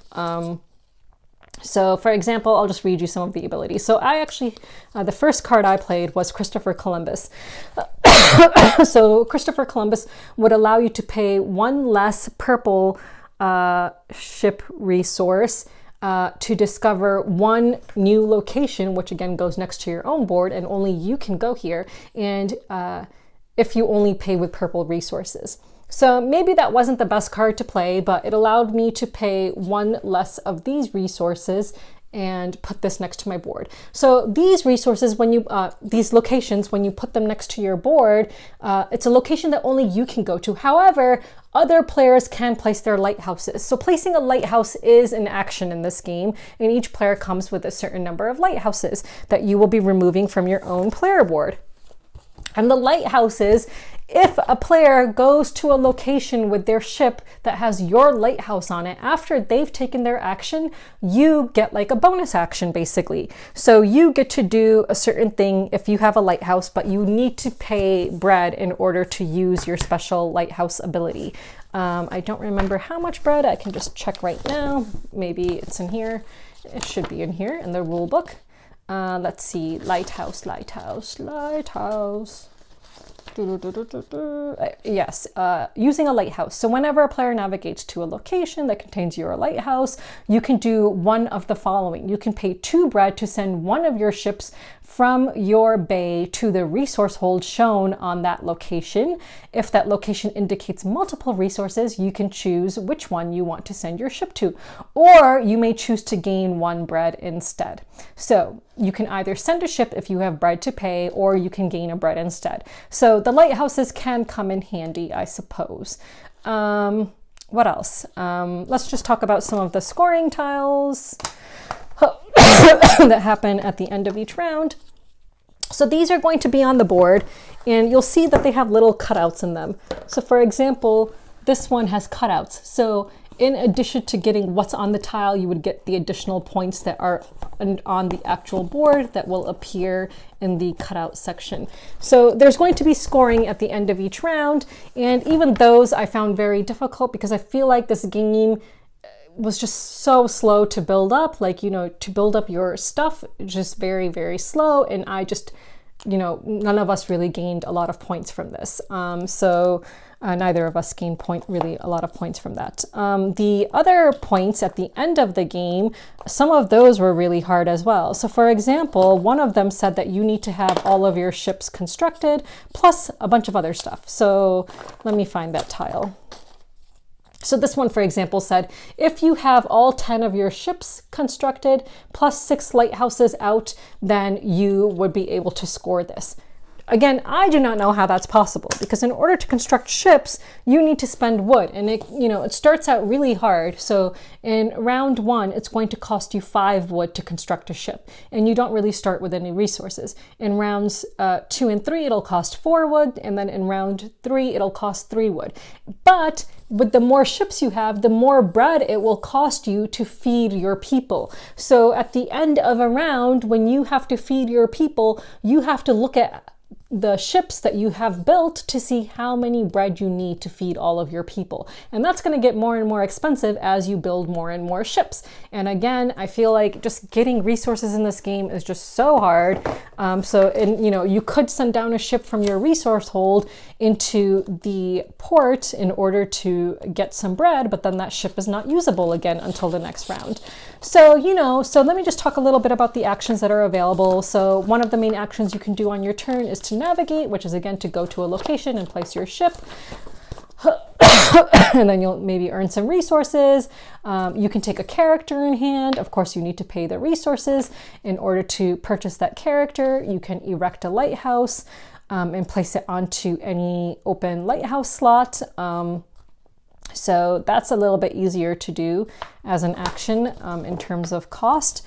So for example, I'll just read you some of the abilities. So I actually, the first card I played was Christopher Columbus. So Christopher Columbus would allow you to pay 1 less purple ship resource to discover 1 new location, which again goes next to your own board, and only you can go here, and if you only pay with purple resources. So maybe that wasn't the best card to play, but it allowed me to pay 1 less of these resources and put this next to my board. So these resources, when you, these locations, when you put them next to your board, it's a location that only you can go to. However, other players can place their lighthouses. So placing a lighthouse is an action in this game, and each player comes with a certain number of lighthouses that you will be removing from your own player board. And the lighthouses, if a player goes to a location with their ship that has your lighthouse on it, after they've taken their action, you get like a bonus action basically. So you get to do a certain thing if you have a lighthouse, but you need to pay bread in order to use your special lighthouse ability. I don't remember how much bread. I can just check right now. Maybe it's in here. It should be in here in the rule book. Let's see, lighthouse. Yes, using a lighthouse. So whenever a player navigates to a location that contains your lighthouse, you can do one of the following. You can pay 2 bread to send one of your ships from your bay to the resource hold shown on that location. If that location indicates multiple resources, you can choose which one you want to send your ship to, or you may choose to gain 1 bread instead. So you can either send a ship if you have bread to pay, or you can gain a bread instead. So the lighthouses can come in handy, I suppose. What else? Let's just talk about some of the scoring tiles that happen at the end of each round. So these are going to be on the board, and you'll see that they have little cutouts in them. So for example, this one has cutouts. So in addition to getting what's on the tile, you would get the additional points that are on the actual board that will appear in the cutout section. So there's going to be scoring at the end of each round, and even those I found very difficult because I feel like this game was just so slow to build up. Like, you know, to build up your stuff, just very, very slow. And I just, you know, none of us really gained a lot of points from this. Neither of us gained really a lot of points from that. The other points at the end of the game, some of those were really hard as well. So for example, one of them said that you need to have all of your ships constructed, plus a bunch of other stuff. So let me find that tile. So this one, for example, said, if you have all 10 of your ships constructed, plus 6 lighthouses out, then you would be able to score this. Again, I do not know how that's possible, because in order to construct ships, you need to spend wood, and it starts out really hard. So in round 1, it's going to cost you 5 wood to construct a ship, and you don't really start with any resources. In rounds 2 and 3, it'll cost 4 wood, and then in round 3, it'll cost 3 wood. But with the more ships you have, the more bread it will cost you to feed your people. So at the end of a round, when you have to feed your people, you have to look at the ships that you have built to see how many bread you need to feed all of your people. And that's going to get more and more expensive as you build more and more ships. And again, I feel like just getting resources in this game is just so hard. You could send down a ship from your resource hold into the port in order to get some bread, but then that ship is not usable again until the next round. So let me just talk a little bit about the actions that are available. So one of the main actions you can do on your turn is to navigate, which is again to go to a location and place your ship. And then you'll maybe earn some resources. You can take a character in hand. Of course, you need to pay the resources in order to purchase that character. You can erect a lighthouse and place it onto any open lighthouse slot. So that's a little bit easier to do as an action in terms of cost.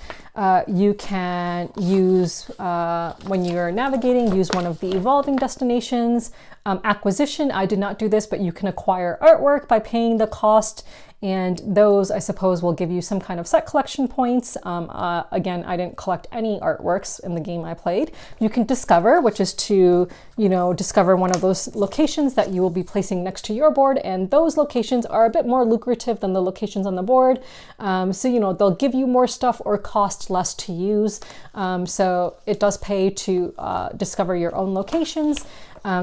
You can use, when you're navigating, use one of the evolving destinations. Acquisition, I did not do this, but you can acquire artwork by paying the cost, and those, I suppose, will give you some kind of set collection points. Again, I didn't collect any artworks in the game I played. You can discover, which is to, discover one of those locations that you will be placing next to your board, and those locations are a bit more lucrative than the locations on the board. They'll give you more stuff or cost less to use. So it does pay to discover your own locations.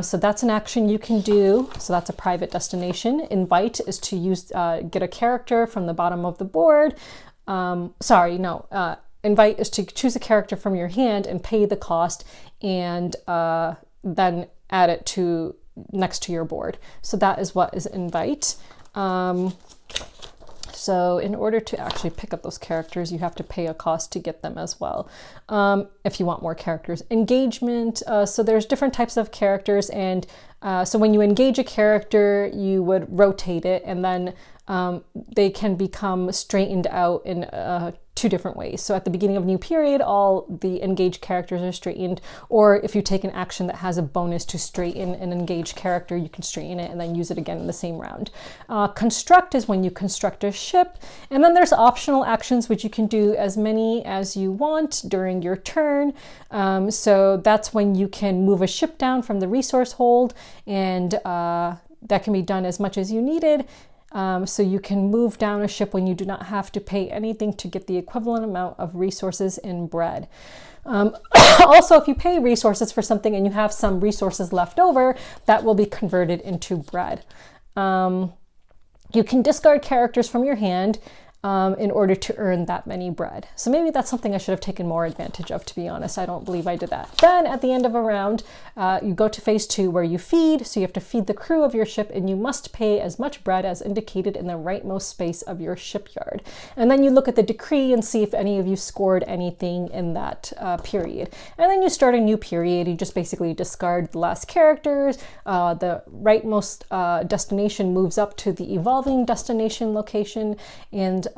So that's an action you can do. So that's a private destination. Invite is to use get a character from the bottom of the board. Invite is to choose a character from your hand and pay the cost, and then add it to next to your board. So that is what is invite. So in order to actually pick up those characters, you have to pay a cost to get them as well. If you want more characters. Engagement, so there's different types of characters, and so when you engage a character, you would rotate it, and then they can become straightened out in 2 different ways. So at the beginning of a new period, all the engaged characters are straightened, or if you take an action that has a bonus to straighten an engaged character, you can straighten it and then use it again in the same round. Construct is when you construct a ship, and then there's optional actions which you can do as many as you want during your turn. So that's when you can move a ship down from the resource hold, and that can be done as much as you needed. So you can move down a ship when you do not have to pay anything to get the equivalent amount of resources in bread. Also, if you pay resources for something and you have some resources left over, that will be converted into bread. You can discard characters from your hand in order to earn that many bread. So maybe that's something I should have taken more advantage of, to be honest. I don't believe I did that. Then at the end of a round, you go to phase 2 where you feed. So you have to feed the crew of your ship, and you must pay as much bread as indicated in the rightmost space of your shipyard. And then you look at the decree and see if any of you scored anything in that period. And then you start a new period. You just basically discard the last characters. The rightmost destination moves up to the evolving destination location, and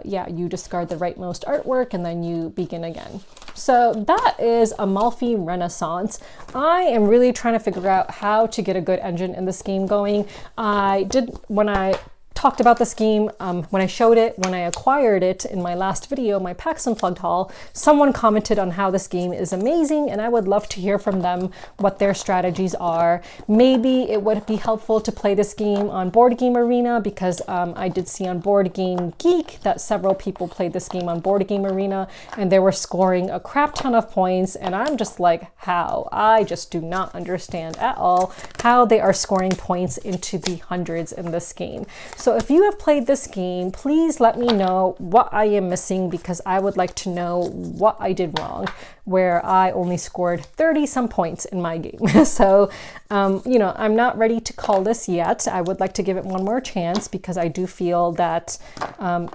you discard the rightmost artwork, and then you begin again. So that is Amalfi Renaissance. I am really trying to figure out how to get a good engine in this game going. When I talked about this game when I showed it, when I acquired it in my last video, my PAX Unplugged haul. Someone commented on how this game is amazing, and I would love to hear from them what their strategies are. Maybe it would be helpful to play this game on Board Game Arena, because I did see on Board Game Geek that several people played this game on Board Game Arena and they were scoring a crap ton of points, and I'm just like, how? I just do not understand at all how they are scoring points into the hundreds in this game. So if you have played this game, please let me know what I am missing, because I would like to know what I did wrong, where I only scored 30 some points in my game. So, you know, I'm not ready to call this yet. I would like to give it one more chance, because I do feel that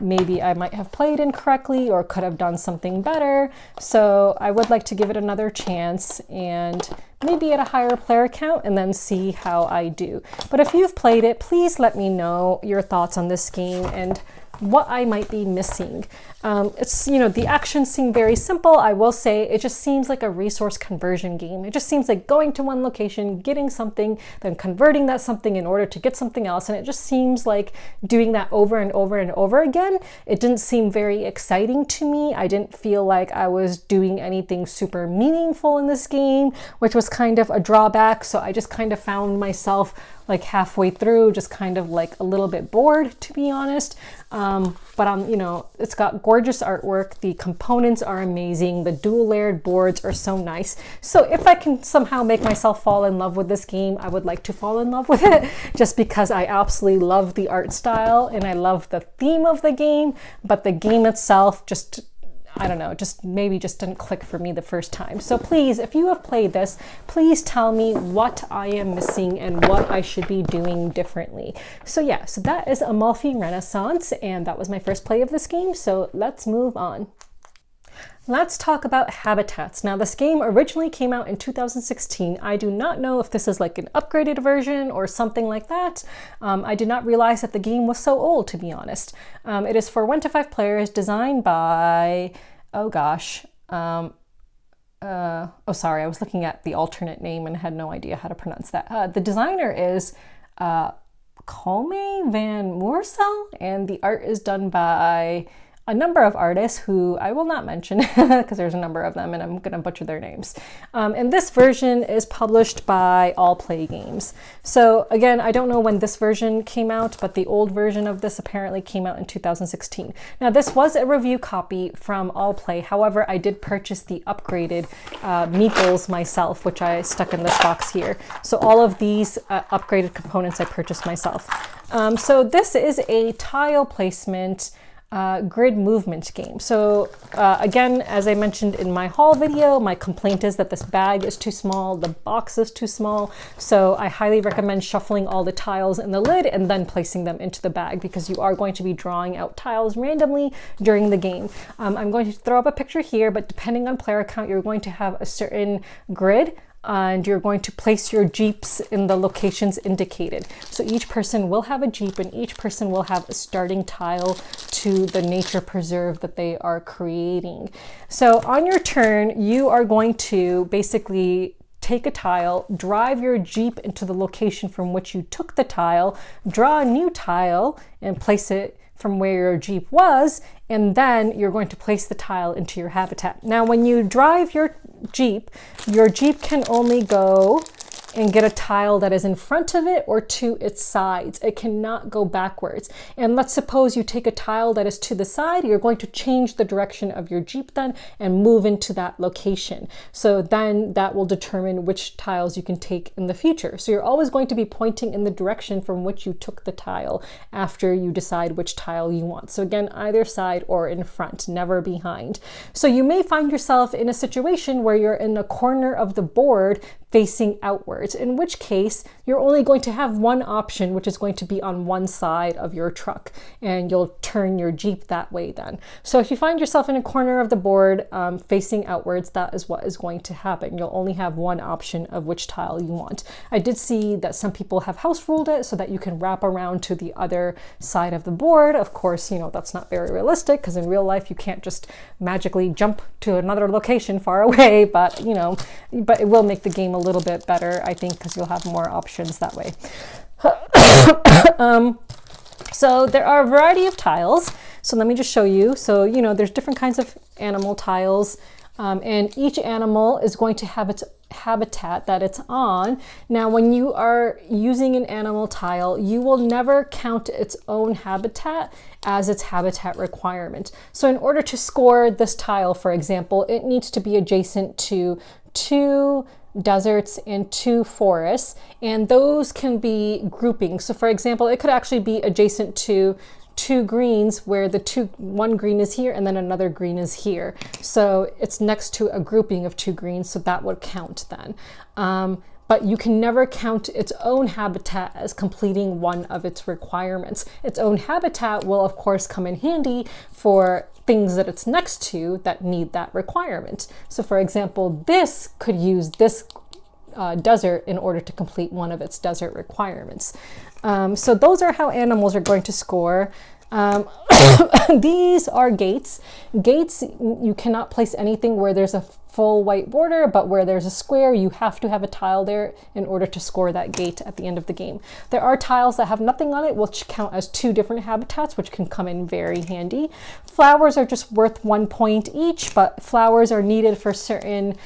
maybe I might have played incorrectly or could have done something better. So I would like to give it another chance, and maybe at a higher player count, and then see how I do. But if you've played it, please let me know your thoughts on this game and what I might be missing. It's, you know, the actions seem very simple. I will say it just seems like a resource conversion game. It just seems like going to one location, getting something, then converting that something in order to get something else. And it just seems like doing that over and over and over again. It didn't seem very exciting to me. I didn't feel like I was doing anything super meaningful in this game, which was kind of a drawback. So I just kind of found myself like halfway through, just kind of like a little bit bored, to be honest. But you know, it's got gorgeous artwork. The components are amazing. The dual layered boards are so nice. So if I can somehow make myself fall in love with this game, I would like to fall in love with it, just because I absolutely love the art style and I love the theme of the game, but the game itself just, I don't know, just maybe just didn't click for me the first time. So please, if you have played this, please tell me what I am missing and what I should be doing differently. So yeah, so that is Amalfi Renaissance, and that was my first play of this game. So let's move on. Let's talk about habitats. Now, this game originally came out in 2016. I do not know if this is like an upgraded version or something like that. I did not realize that the game was so old, to be honest. It is for 1 to 5 players, designed by, oh gosh, oh sorry, I was looking at the alternate name and had no idea how to pronounce that. The designer is Colme van Moorsel, and the art is done by a number of artists who I will not mention because there's a number of them and I'm going to butcher their names. And this version is published by All Play Games. So again, I don't know when this version came out, but the old version of this apparently came out in 2016. Now, this was a review copy from All Play. However, I did purchase the upgraded meeples myself, which I stuck in this box here. So all of these upgraded components I purchased myself. So this is a tile placement grid movement game. So again, as I mentioned in my haul video, my complaint is that this bag is too small, the box is too small. So I highly recommend shuffling all the tiles in the lid and then placing them into the bag, because you are going to be drawing out tiles randomly during the game. I'm going to throw up a picture here, but depending on player count, you're going to have a certain grid, and you're going to place your jeeps in the locations indicated. So each person will have a jeep, and each person will have a starting tile to the nature preserve that they are creating. So on your turn, you are going to basically take a tile, drive your jeep into the location from which you took the tile, draw a new tile and place it from where your jeep was, and then you're going to place the tile into your habitat. Now, when you drive your jeep can only go and get a tile that is in front of it or to its sides. It cannot go backwards. And let's suppose you take a tile that is to the side, you're going to change the direction of your jeep then and move into that location. So then that will determine which tiles you can take in the future. So you're always going to be pointing in the direction from which you took the tile after you decide which tile you want. So again, either side or in front, never behind. So you may find yourself in a situation where you're in a corner of the board facing outwards, in which case you're only going to have one option, which is going to be on one side of your truck, and you'll turn your jeep that way then. So if you find yourself in a corner of the board facing outwards, that is what is going to happen. You'll only have one option of which tile you want. I did see that some people have house ruled it so that you can wrap around to the other side of the board. Of course, you know, that's not very realistic, because in real life you can't just magically jump to another location far away, but you know, but it will make the game a little bit better, I think, because you'll have more options that way. So there are a variety of tiles. So let me just show you. So, you know, there's different kinds of animal tiles, and each animal is going to have its habitat that it's on. Now, when you are using an animal tile, you will never count its own habitat as its habitat requirement. So in order to score this tile, for example, it needs to be adjacent to 2 deserts and 2 forests, and those can be groupings. So for example, it could actually be adjacent to 2 greens where one green is here and then another green is here. So it's next to a grouping of 2 greens, so that would count then. But you can never count its own habitat as completing one of its requirements. Its own habitat will of course come in handy for things that it's next to that need that requirement. So for example, this could use this desert in order to complete one of its desert requirements. So those are how animals are going to score. These are gates. Gates, you cannot place anything where there's a full white border, but where there's a square, you have to have a tile there in order to score that gate at the end of the game. There are tiles that have nothing on it, which count as 2 different habitats, which can come in very handy. Flowers are just worth 1 point each, but flowers are needed for certain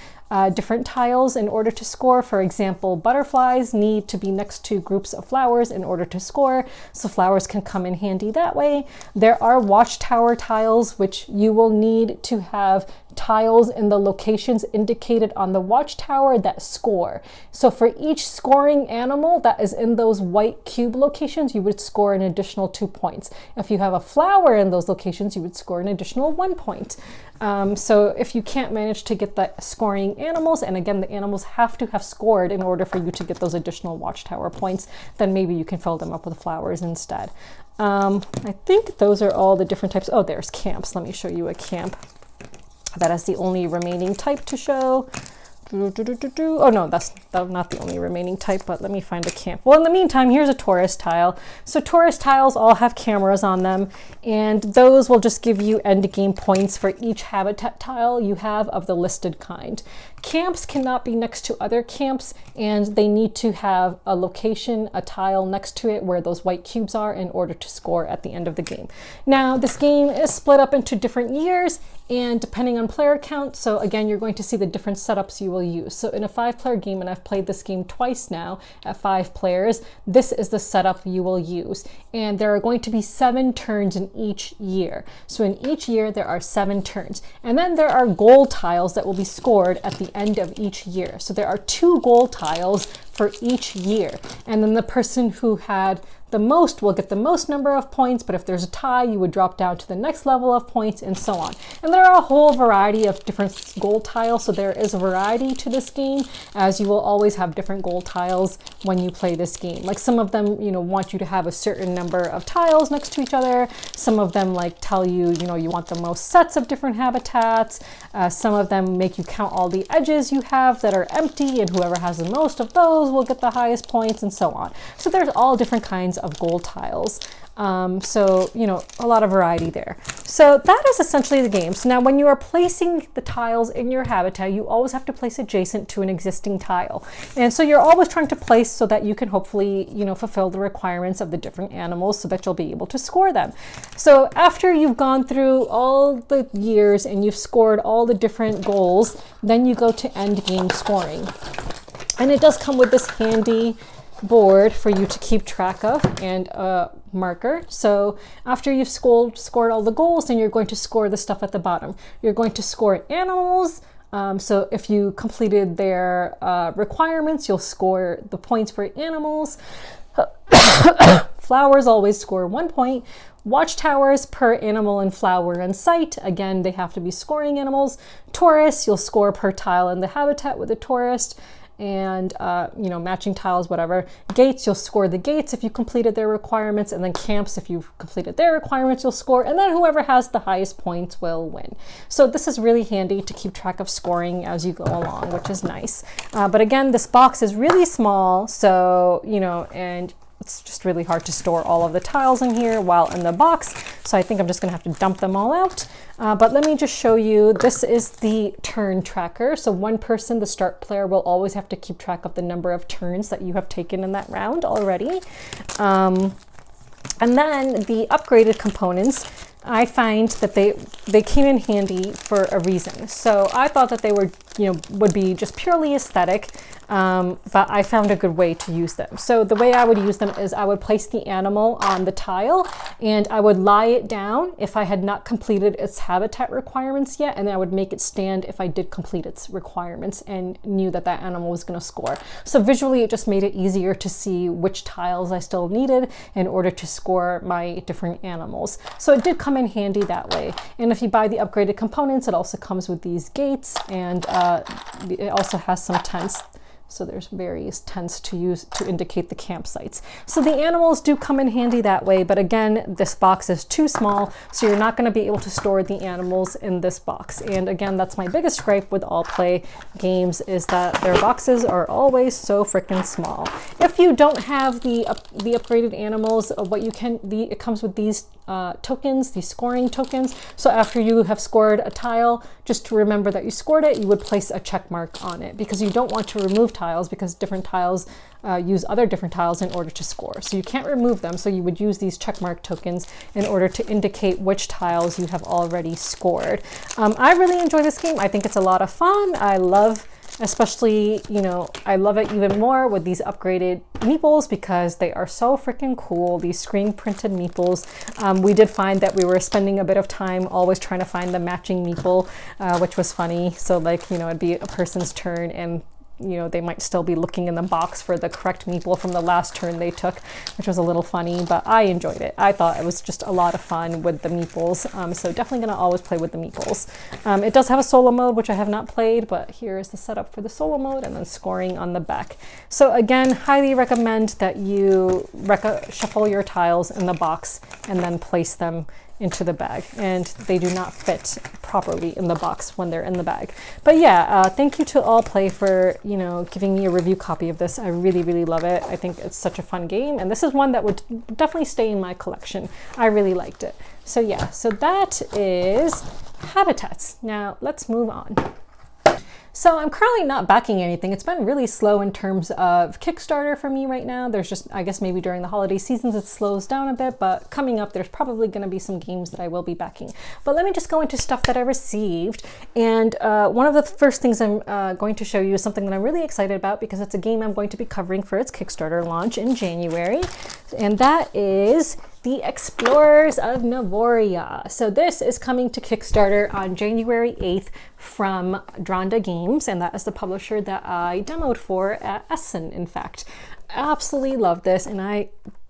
different tiles in order to score. For example, butterflies need to be next to groups of flowers in order to score, so flowers can come in handy that way. There are watchtower tiles, which you will need to have tiles in the locations indicated on the watchtower that score. So for each scoring animal that is in those white cube locations, you would score an additional 2 points. If you have a flower in those locations, you would score an additional 1 point. So if you can't manage to get the scoring animals, and again, the animals have to have scored in order for you to get those additional watchtower points, then maybe you can fill them up with flowers instead. I think those are all the different types. Oh, there's camps. Let me show you a camp. That is the only remaining type to show. Oh no, that's not the only remaining type, but let me find a camp. Well, in the meantime, here's a tourist tile. So tourist tiles all have cameras on them, and those will just give you end game points for each habitat tile you have of the listed kind. Camps cannot be next to other camps, and they need to have a location, a tile next to it where those white cubes are in order to score at the end of the game. Now, this game is split up into different years, and depending on player count, so again, you're going to see the different setups you will use. So in a 5-player game, and I've played this game twice now at 5 players, this is the setup you will use. And there are going to be 7 turns in each year. So in each year, there are 7 turns. And then there are goal tiles that will be scored at the end of each year. So there are 2 goal tiles for each year. And then the person who had the most will get the most number of points, but if there's a tie, you would drop down to the next level of points, and so on. And there are a whole variety of different goal tiles, so there is a variety to this game, as you will always have different goal tiles when you play this game. Like some of them, you know, want you to have a certain number of tiles next to each other. Some of them like tell you, you know, you want the most sets of different habitats. Some of them make you count all the edges you have that are empty, and whoever has the most of those will get the highest points, and so on. So there's all different kinds of goal tiles. So, you know, a lot of variety there. So that is essentially the game. So now when you are placing the tiles in your habitat, you always have to place adjacent to an existing tile. And so you're always trying to place so that you can hopefully, you know, fulfill the requirements of the different animals so that you'll be able to score them. So after you've gone through all the years and you've scored all the different goals, then you go to end game scoring. And it does come with this handy board for you to keep track of and a marker. So after you've scored all the goals, then you're going to score the stuff at the bottom. You're going to score animals. So if you completed their requirements, you'll score the points for animals. Flowers always score 1 point. Watchtowers per animal and flower in sight. Again, they have to be scoring animals. Tourists, you'll score per tile in the habitat with a tourist. And you know, matching tiles, whatever. Gates, you'll score the gates if you completed their requirements, and then camps, if you've completed their requirements, you'll score, and then whoever has the highest points will win. So this is really handy to keep track of scoring as you go along, which is nice. But again, this box is really small, so, you know, and it's just really hard to store all of the tiles in here while in the box. So I think I'm just gonna have to dump them all out. But let me just show you, this is the turn tracker. So one person, the start player, will always have to keep track of the number of turns that you have taken in that round already. And then the upgraded components, I find that they came in handy for a reason. So I thought that they were, would be just purely aesthetic, but I found a good way to use them. So the way I would use them is I would place the animal on the tile and I would lie it down if I had not completed its habitat requirements yet, and then I would make it stand if I did complete its requirements and knew that that animal was going to score. So visually it just made it easier to see which tiles I still needed in order to score my different animals. So it did come in handy that way. And if you buy the upgraded components, it also comes with these gates, and it also has some tents. So there's various tents to use to indicate the campsites. So the animals do come in handy that way, but again, this box is too small, so you're not going to be able to store the animals in this box. And again, that's my biggest gripe with all play games, is that their boxes are always so freaking small. If you don't have the upgraded animals, what you can, it comes with these tokens, these scoring tokens. So after you have scored a tile, just to remember that you scored it, you would place a check mark on it, because you don't want to remove tiles, because different tiles use other different tiles in order to score. So you can't remove them. So you would use these checkmark tokens in order to indicate which tiles you have already scored. I really enjoy this game. I think it's a lot of fun. I love, especially, I love it even more with these upgraded meeples, because they are so freaking cool. These screen printed meeples. We did find that we were spending a bit of time always trying to find the matching meeple, which was funny. So like, it'd be a person's turn, and they might still be looking in the box for the correct meeple from the last turn they took, which was a little funny, but I enjoyed it. I thought it was just a lot of fun with the meeples. So definitely gonna always play with the meeples. It does have a solo mode, which I have not played, but here is the setup for the solo mode, and then scoring on the back. So again, highly recommend that you shuffle your tiles in the box and then place them into the bag, and they do not fit properly in the box when they're in the bag. But yeah, thank you to All Play for giving me a review copy of this. I really, really love it. I think it's such a fun game, and this is one that would definitely stay in my collection. I really liked it. So yeah, so that is Habitats. Now let's move on. So I'm currently not backing anything. It's been really slow in terms of Kickstarter for me right now. There's just, I guess maybe during the holiday seasons it slows down a bit, but coming up there's probably going to be some games that I will be backing. But let me just go into stuff that I received. And one of the first things I'm going to show you is something that I'm really excited about, because it's a game I'm going to be covering for its Kickstarter launch in January. And that is The Explorers of Navoria. So this is coming to Kickstarter on January 8th from Dronda Games, and that is the publisher that I demoed for at Essen, in fact. Absolutely love this, and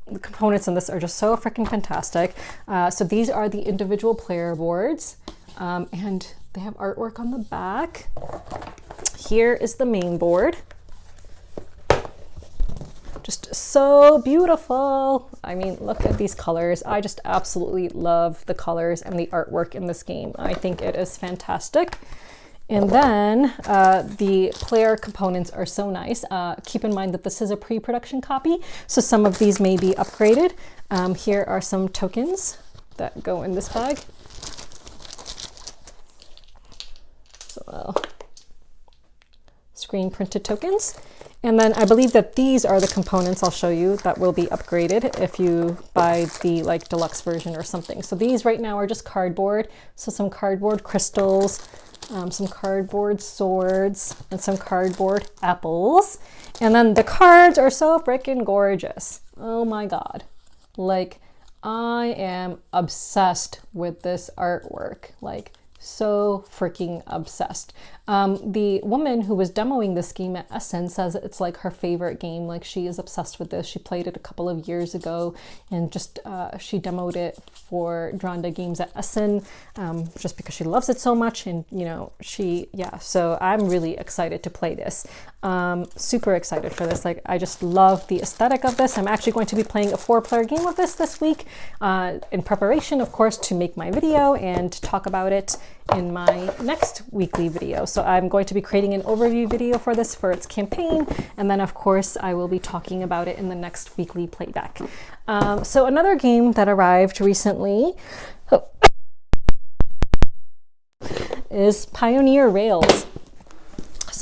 the components in this are just so freaking fantastic. So these are the individual player boards, and they have artwork on the back. Here is the main board. Just so beautiful. I mean, look at these colors. I just absolutely love the colors and the artwork in this game. I think it is fantastic. And then the player components are so nice. Keep in mind that this is a pre-production copy, so some of these may be upgraded. Here are some tokens that go in this bag. So, screen printed tokens. And then I believe that these are the components I'll show you that will be upgraded if you buy the deluxe version or something. So these right now are just cardboard. So some cardboard crystals, some cardboard swords, and some cardboard apples. And then the cards are so freaking gorgeous. Oh my God. I am obsessed with this artwork. So freaking obsessed. The woman who was demoing this game at Essen says it's her favorite game. She is obsessed with this. She played it a couple of years ago, and just she demoed it for Dronda Games at Essen, just because she loves it so much. And so I'm really excited to play this. Super excited for this. I just love the aesthetic of this. I'm actually going to be playing a 4-player game of this week, in preparation, of course, to make my video and talk about it in my next weekly video. So I'm going to be creating an overview video for this, for its campaign, and then of course I will be talking about it in the next weekly playback. So another game that arrived recently is Pioneer Rails.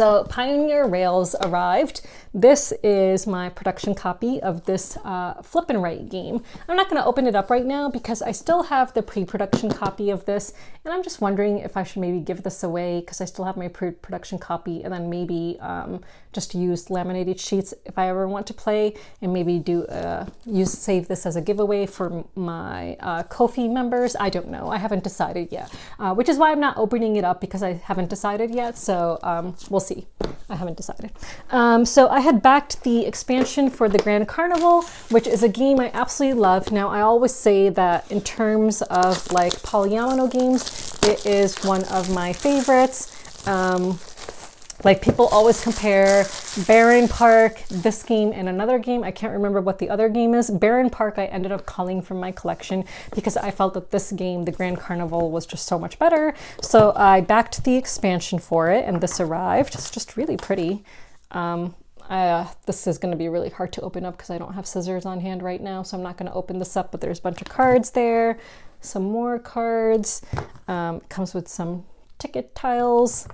So Pioneer Rails arrived. This is my production copy of this flip and write game. I'm not going to open it up right now because I still have the pre-production copy of this, and I'm just wondering if I should maybe give this away because I still have my pre-production copy, and then maybe just use laminated sheets if I ever want to play, and maybe do save this as a giveaway for my Ko-fi members. I don't know. I haven't decided yet, which is why I'm not opening it up, because I haven't decided yet. So we'll see. I haven't decided. So I had backed the expansion for the Grand Carnival, which is a game I absolutely love. Now, I always say that in terms of like polyomino games, it is one of my favorites. Like people always compare Baron Park, this game, and another game. I can't remember what the other game is. Baron Park I ended up culling from my collection because I felt that this game, the Grand Carnival, was just so much better. So I backed the expansion for it, and this arrived. It's just really pretty. This is going to be really hard to open up because I don't have scissors on hand right now, so I'm not going to open this up, but there's a bunch of cards there, some more cards. Comes with some ticket tiles.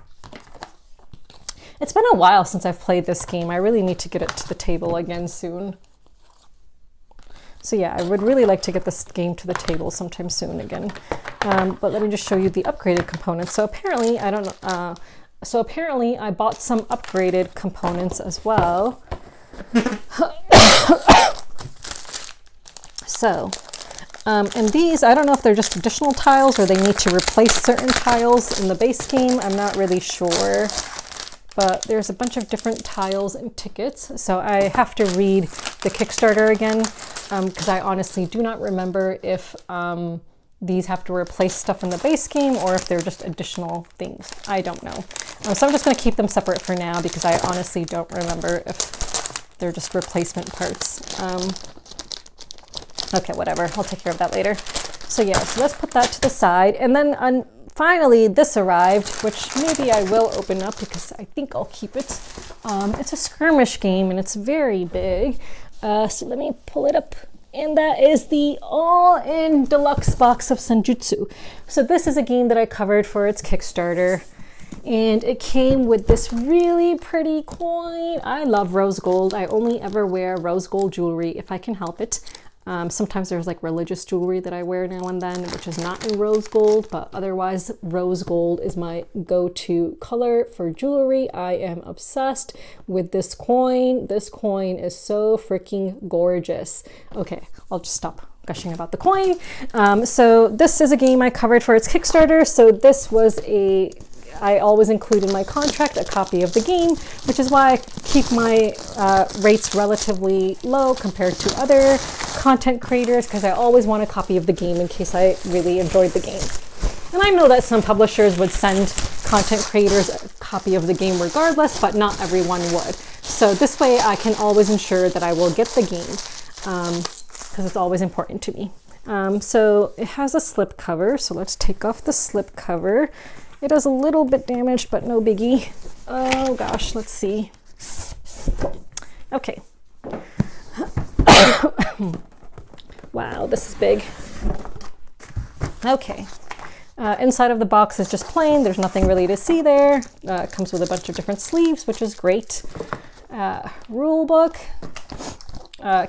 It's been a while since I've played this game. I really need to get it to the table again soon. So yeah, I would really like to get this game to the table sometime soon again. But let me just show you the upgraded components. So apparently, I don't know. So apparently I bought some upgraded components as well. So, and these, I don't know if they're just additional tiles or they need to replace certain tiles in the base game. I'm not really sure. But there's a bunch of different tiles and tickets. So I have to read the Kickstarter again because I honestly do not remember if these have to replace stuff in the base game or if they're just additional things. I don't know. So I'm just going to keep them separate for now because I honestly don't remember if they're just replacement parts. Okay, whatever. I'll take care of that later. So yeah, so let's put that to the side. And then finally, this arrived, which maybe I will open up because I think I'll keep it. It's a skirmish game and it's very big. So let me pull it up. And that is the all-in deluxe box of Senjutsu. So this is a game that I covered for its Kickstarter. And it came with this really pretty coin. I love rose gold. I only ever wear rose gold jewelry if I can help it. Sometimes there's like religious jewelry that I wear now and then, which is not in rose gold, but otherwise rose gold is my go-to color for jewelry. I am obsessed with this coin. This coin is so freaking gorgeous. Okay, I'll just stop gushing about the coin. So this is a game I covered for its Kickstarter. So this was I always include in my contract a copy of the game, which is why I keep my rates relatively low compared to other content creators, because I always want a copy of the game in case I really enjoyed the game. And I know that some publishers would send content creators a copy of the game regardless, but not everyone would. So this way I can always ensure that I will get the game, because it's always important to me. So it has a slip cover, so let's take off the slip cover. It is a little bit damaged, but no biggie. Oh gosh, let's see. Okay. Wow, this is big. Okay. Inside of the box is just plain. There's nothing really to see there. It comes with a bunch of different sleeves, which is great. Rule book.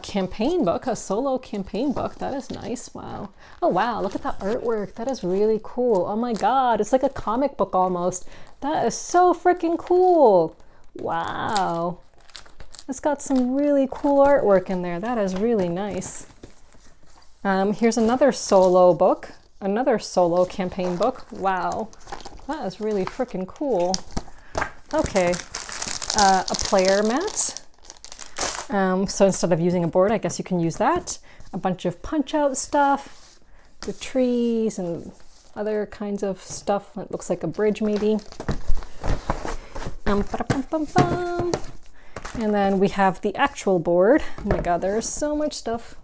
Campaign book, a solo campaign book. That is nice. Wow. Oh wow, look at that artwork. That is really cool. Oh my god, it's like a comic book almost. That is so freaking cool. Wow. It's got some really cool artwork in there. That is really nice. Here's another solo book, another solo campaign book. Wow, that is really freaking cool. Okay, a player mat. So instead of using a board, I guess you can use that. A bunch of punch-out stuff, the trees and other kinds of stuff. It looks like a bridge maybe. And then we have the actual board. Oh my god, there is so much stuff.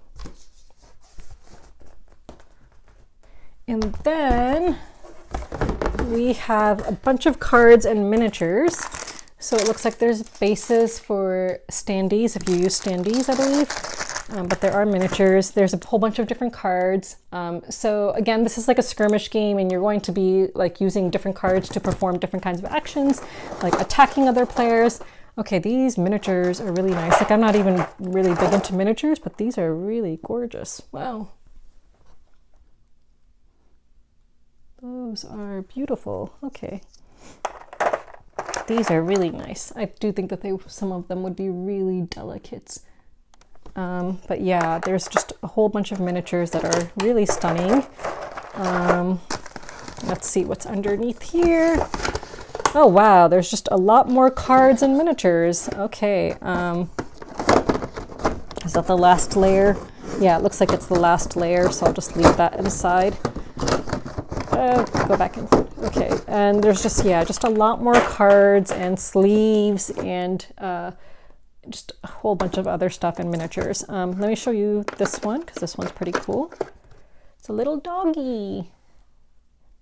And then we have a bunch of cards and miniatures. So it looks like there's bases for standees, if you use standees, I believe. but there are miniatures. There's a whole bunch of different cards. So again, this is like a skirmish game, and you're going to be like using different cards to perform different kinds of actions, like attacking other players. Okay, these miniatures are really nice. Like, I'm not even really big into miniatures, but these are really gorgeous. Wow. Those are beautiful. Okay. These are really nice. I do think that some of them would be really delicate. But yeah, there's just a whole bunch of miniatures that are really stunning. Let's see what's underneath here. Oh wow, there's just a lot more cards and miniatures. Okay, is that the last layer? Yeah, it looks like it's the last layer, so I'll just leave that inside. Go back in. Okay, and there's just, yeah, just a lot more cards and sleeves and just a whole bunch of other stuff and miniatures. Let me show you this one, because this one's pretty cool. It's a little doggy.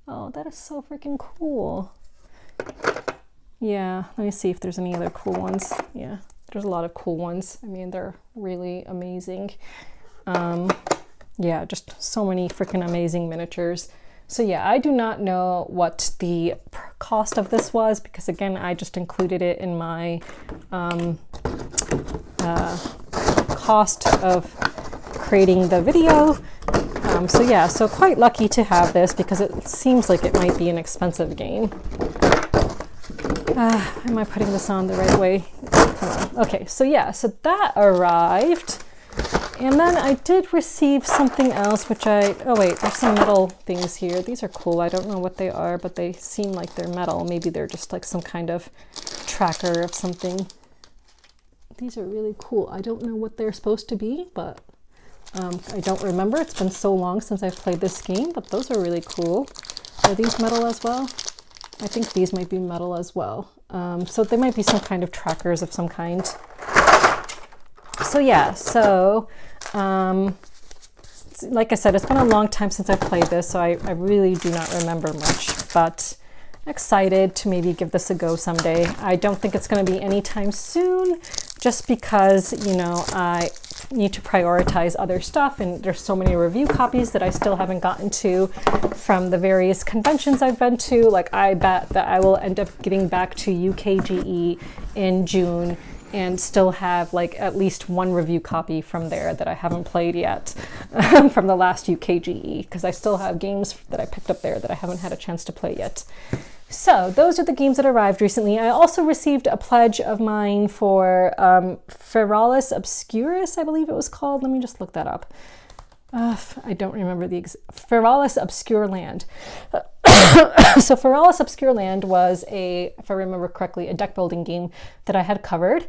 Oh, that is so freaking cool. Yeah, let me see if there's any other cool ones. Yeah, there's a lot of cool ones. I mean, they're really amazing. Yeah, just so many freaking amazing miniatures. So yeah, I do not know what the cost of this was, because again, I just included it in my cost of creating the video. So yeah, so quite lucky to have this, because it seems like it might be an expensive game. Am I putting this on the right way? Come on. Okay, so yeah, so that arrived. And then I did receive something else, which oh wait, there's some metal things here. These are cool. I don't know what they are, but they seem like they're metal. Maybe they're just like some kind of tracker of something. These are really cool. I don't know what they're supposed to be, but I don't remember. It's been so long since I've played this game, but those are really cool. Are these metal as well? I think these might be metal as well. So they might be some kind of trackers of some kind. So yeah, so like I said, it's been a long time since I've played this, so I really do not remember much, but excited to maybe give this a go someday. I don't think it's going to be anytime soon, just because, you know, I need to prioritize other stuff, and there's so many review copies that I still haven't gotten to from the various conventions I've been to. Like, I bet that I will end up getting back to UKGE in June and still have like at least one review copy from there that I haven't played yet from the last UKGE, because I still have games that I picked up there that I haven't had a chance to play yet. So those are the games that arrived recently. I also received a pledge of mine for Feralis Obscurus, I believe it was called. Let me just look that up. I don't remember the Feralis Obscure Land. So Feralis Obscure Land was if I remember correctly, a deck building game that I had covered,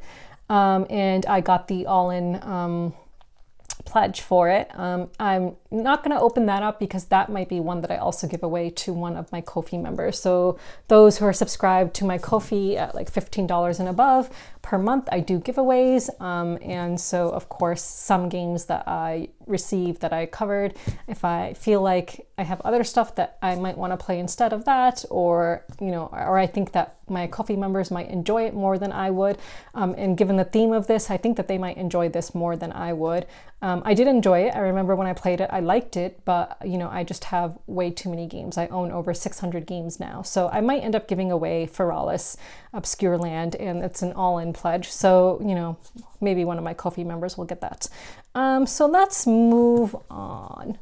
and I got the all-in pledge for it. I'm not going to open that up, because that might be one that I also give away to one of my Ko-fi members. So those who are subscribed to my Ko-fi at like $15 and above per month, I do giveaways. And so of course, some games that I received that I covered, if I feel like I have other stuff that I might want to play instead of that, or, you know, or I think that my Ko-fi members might enjoy it more than I would. And given the theme of this, I think that they might enjoy this more than I would. I did enjoy it. I remember when I played it, I liked it, but you know, I just have way too many games. I own over 600 games now. So I might end up giving away Feralis Obscure Land, and it's an all-in pledge. So, you know, maybe one of my Ko-fi members will get that. So let's move on.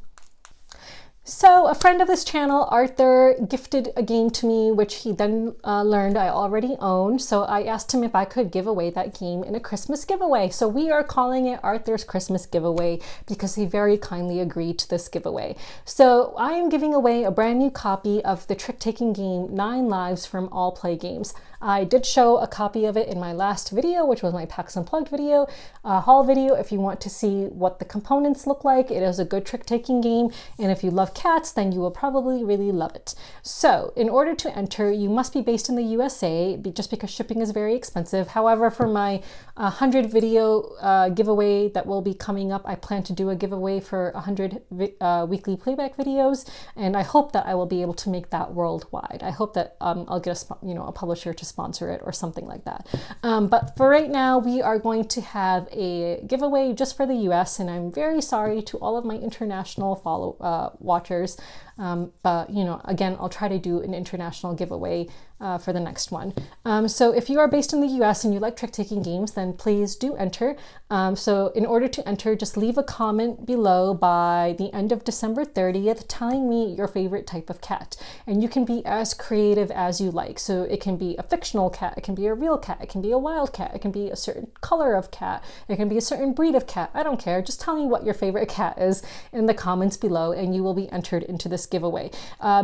So a friend of this channel, Arthur, gifted a game to me, which he then learned I already own. So I asked him if I could give away that game in a Christmas giveaway. So we are calling it Arthur's Christmas Giveaway, because he very kindly agreed to this giveaway. So I am giving away a brand new copy of the trick-taking game 9 Lives from All Play Games. I did show a copy of it in my last video, which was my PAX Unplugged video, haul video. If you want to see what the components look like, it is a good trick-taking game. And if you love love cats, then you will probably really love it. So in order to enter, you must be based in the USA, just because shipping is very expensive. However, for my 100 video giveaway that will be coming up, I plan to do a giveaway for 100 weekly playback videos, and I hope that I will be able to make that worldwide. I hope that I'll get a publisher to sponsor it or something like that. But for right now, we are going to have a giveaway just for the US, and I'm very sorry to all of my international watchers. But again, I'll try to do an international giveaway for the next one. So if you are based in the US and you like trick-taking games, then please do enter. So in order to enter, just leave a comment below by the end of December 30th telling me your favorite type of cat. And you can be as creative as you like. So it can be a fictional cat, it can be a real cat, it can be a wild cat, it can be a certain color of cat, it can be a certain breed of cat. I don't care. Just tell me what your favorite cat is in the comments below, and you will be entered into this giveaway.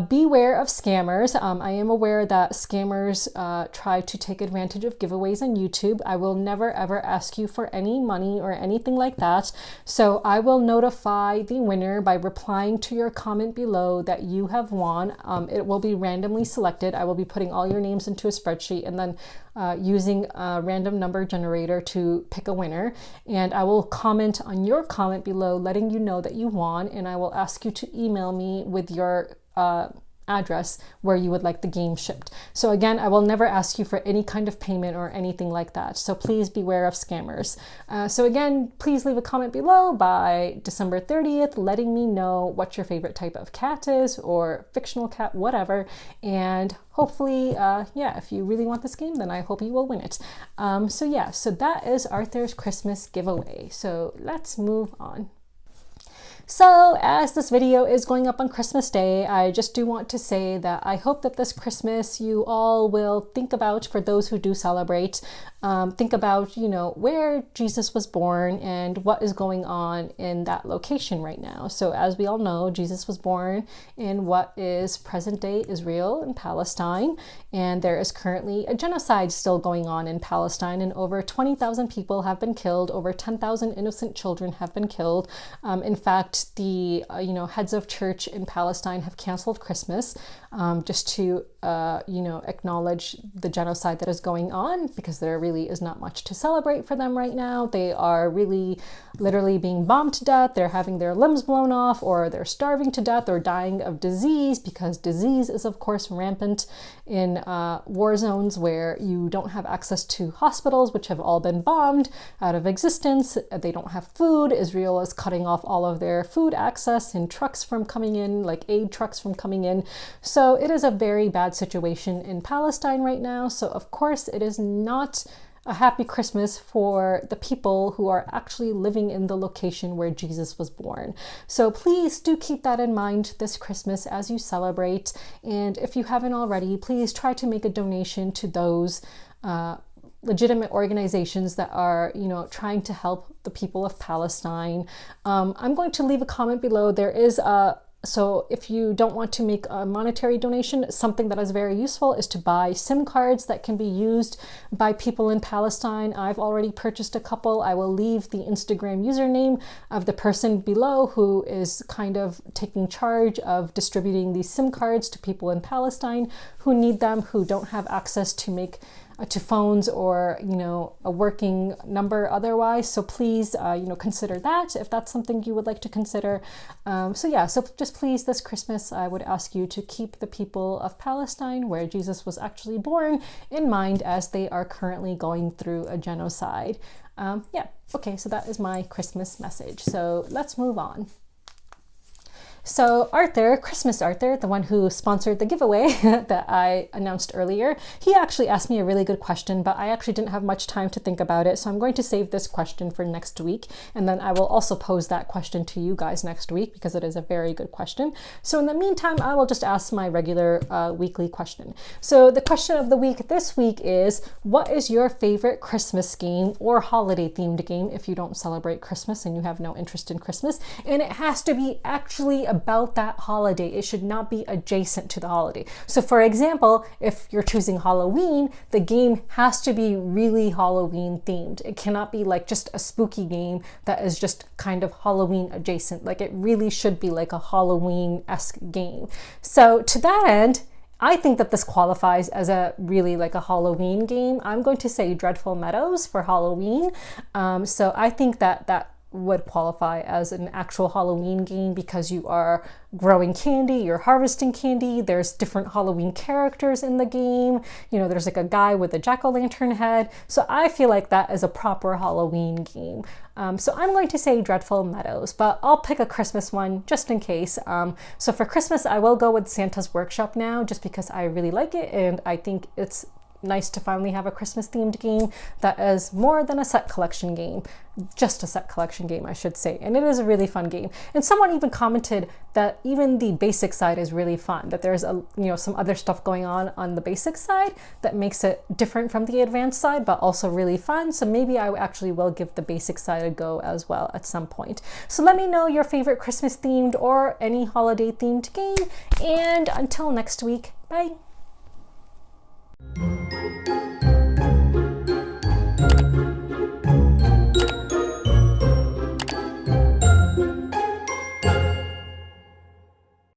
Beware of scammers. I am aware that scammers try to take advantage of giveaways on YouTube. I will never ever ask you for any money or anything like that. So I will notify the winner by replying to your comment below that you have won. It will be randomly selected. I will be putting all your names into a spreadsheet and then using a random number generator to pick a winner. And I will comment on your comment below letting you know that you won, and I will ask you to email me with your address where you would like the game shipped. So again, I will never ask you for any kind of payment or anything like that. So please beware of scammers. So again, please leave a comment below by December 30th, letting me know what your favorite type of cat is, or fictional cat, whatever. And hopefully, if you really want this game, then I hope you will win it. So that is Arthur's Christmas giveaway. So let's move on. So as this video is going up on Christmas Day, I just do want to say that I hope that this Christmas you all will think about, for those who do celebrate, think about, where Jesus was born and what is going on in that location right now. So as we all know, Jesus was born in what is present day Israel and Palestine, and there is currently a genocide still going on in Palestine, and over 20,000 people have been killed, over 10,000 innocent children have been killed. In fact, the heads of church in Palestine have canceled Christmas just to acknowledge the genocide that is going on, because there really is not much to celebrate for them right now. They are really literally being bombed to death. They're having their limbs blown off, or they're starving to death or dying of disease, because disease is of course rampant in war zones where you don't have access to hospitals, which have all been bombed out of existence. They don't have food. Israel is cutting off all of their food access and trucks from coming in, like aid trucks from coming in. So it is a very bad situation in Palestine right now. So of course it is not a happy Christmas for the people who are actually living in the location where Jesus was born. So please do keep that in mind this Christmas as you celebrate. And if you haven't already, please try to make a donation to those legitimate organizations that are, trying to help the people of Palestine. I'm going to leave a comment below. There is so if you don't want to make a monetary donation, something that is very useful is to buy SIM cards that can be used by people in Palestine. I've already purchased a couple. I will leave the Instagram username of the person below who is kind of taking charge of distributing these SIM cards to people in Palestine who need them, who don't have access to phones or a working number otherwise. So please consider that if that's something you would like to consider. So just please this Christmas I would ask you to keep the people of Palestine, where Jesus was actually born, in mind as they are currently going through a genocide. Okay, so that is my Christmas message. So let's move on. So Arthur, Christmas Arthur, the one who sponsored the giveaway that I announced earlier, he actually asked me a really good question, but I actually didn't have much time to think about it. So I'm going to save this question for next week. And then I will also pose that question to you guys next week, because it is a very good question. So in the meantime, I will just ask my regular weekly question. So the question of the week this week is, what is your favorite Christmas game or holiday themed game if you don't celebrate Christmas and you have no interest in Christmas? And it has to be actually about that holiday. It should not be adjacent to the holiday. So for example, if you're choosing Halloween, the game has to be really Halloween themed. It cannot be like just a spooky game that is just kind of Halloween adjacent. Like it really should be like a Halloween-esque game. So to that end, I think that this qualifies as a really like a Halloween game. I'm going to say Dreadful Meadows for Halloween. So I think that would qualify as an actual Halloween game because you are growing candy, you're harvesting candy, there's different Halloween characters in the game, you know, there's like a guy with a jack-o'-lantern head. So I feel like that is a proper Halloween game. So I'm going to say Dreadful Meadows, but I'll pick a Christmas one just in case. So for Christmas, I will go with Santa's Workshop now just because I really like it and I think it's nice to finally have a Christmas themed game that is more than a set collection game, just a set collection game, I should say. And it is a really fun game. And someone even commented that even the basic side is really fun, that there's some other stuff going on the basic side that makes it different from the advanced side, but also really fun. So maybe I actually will give the basic side a go as well at some point. So let me know your favorite Christmas themed or any holiday themed game. And until next week, bye.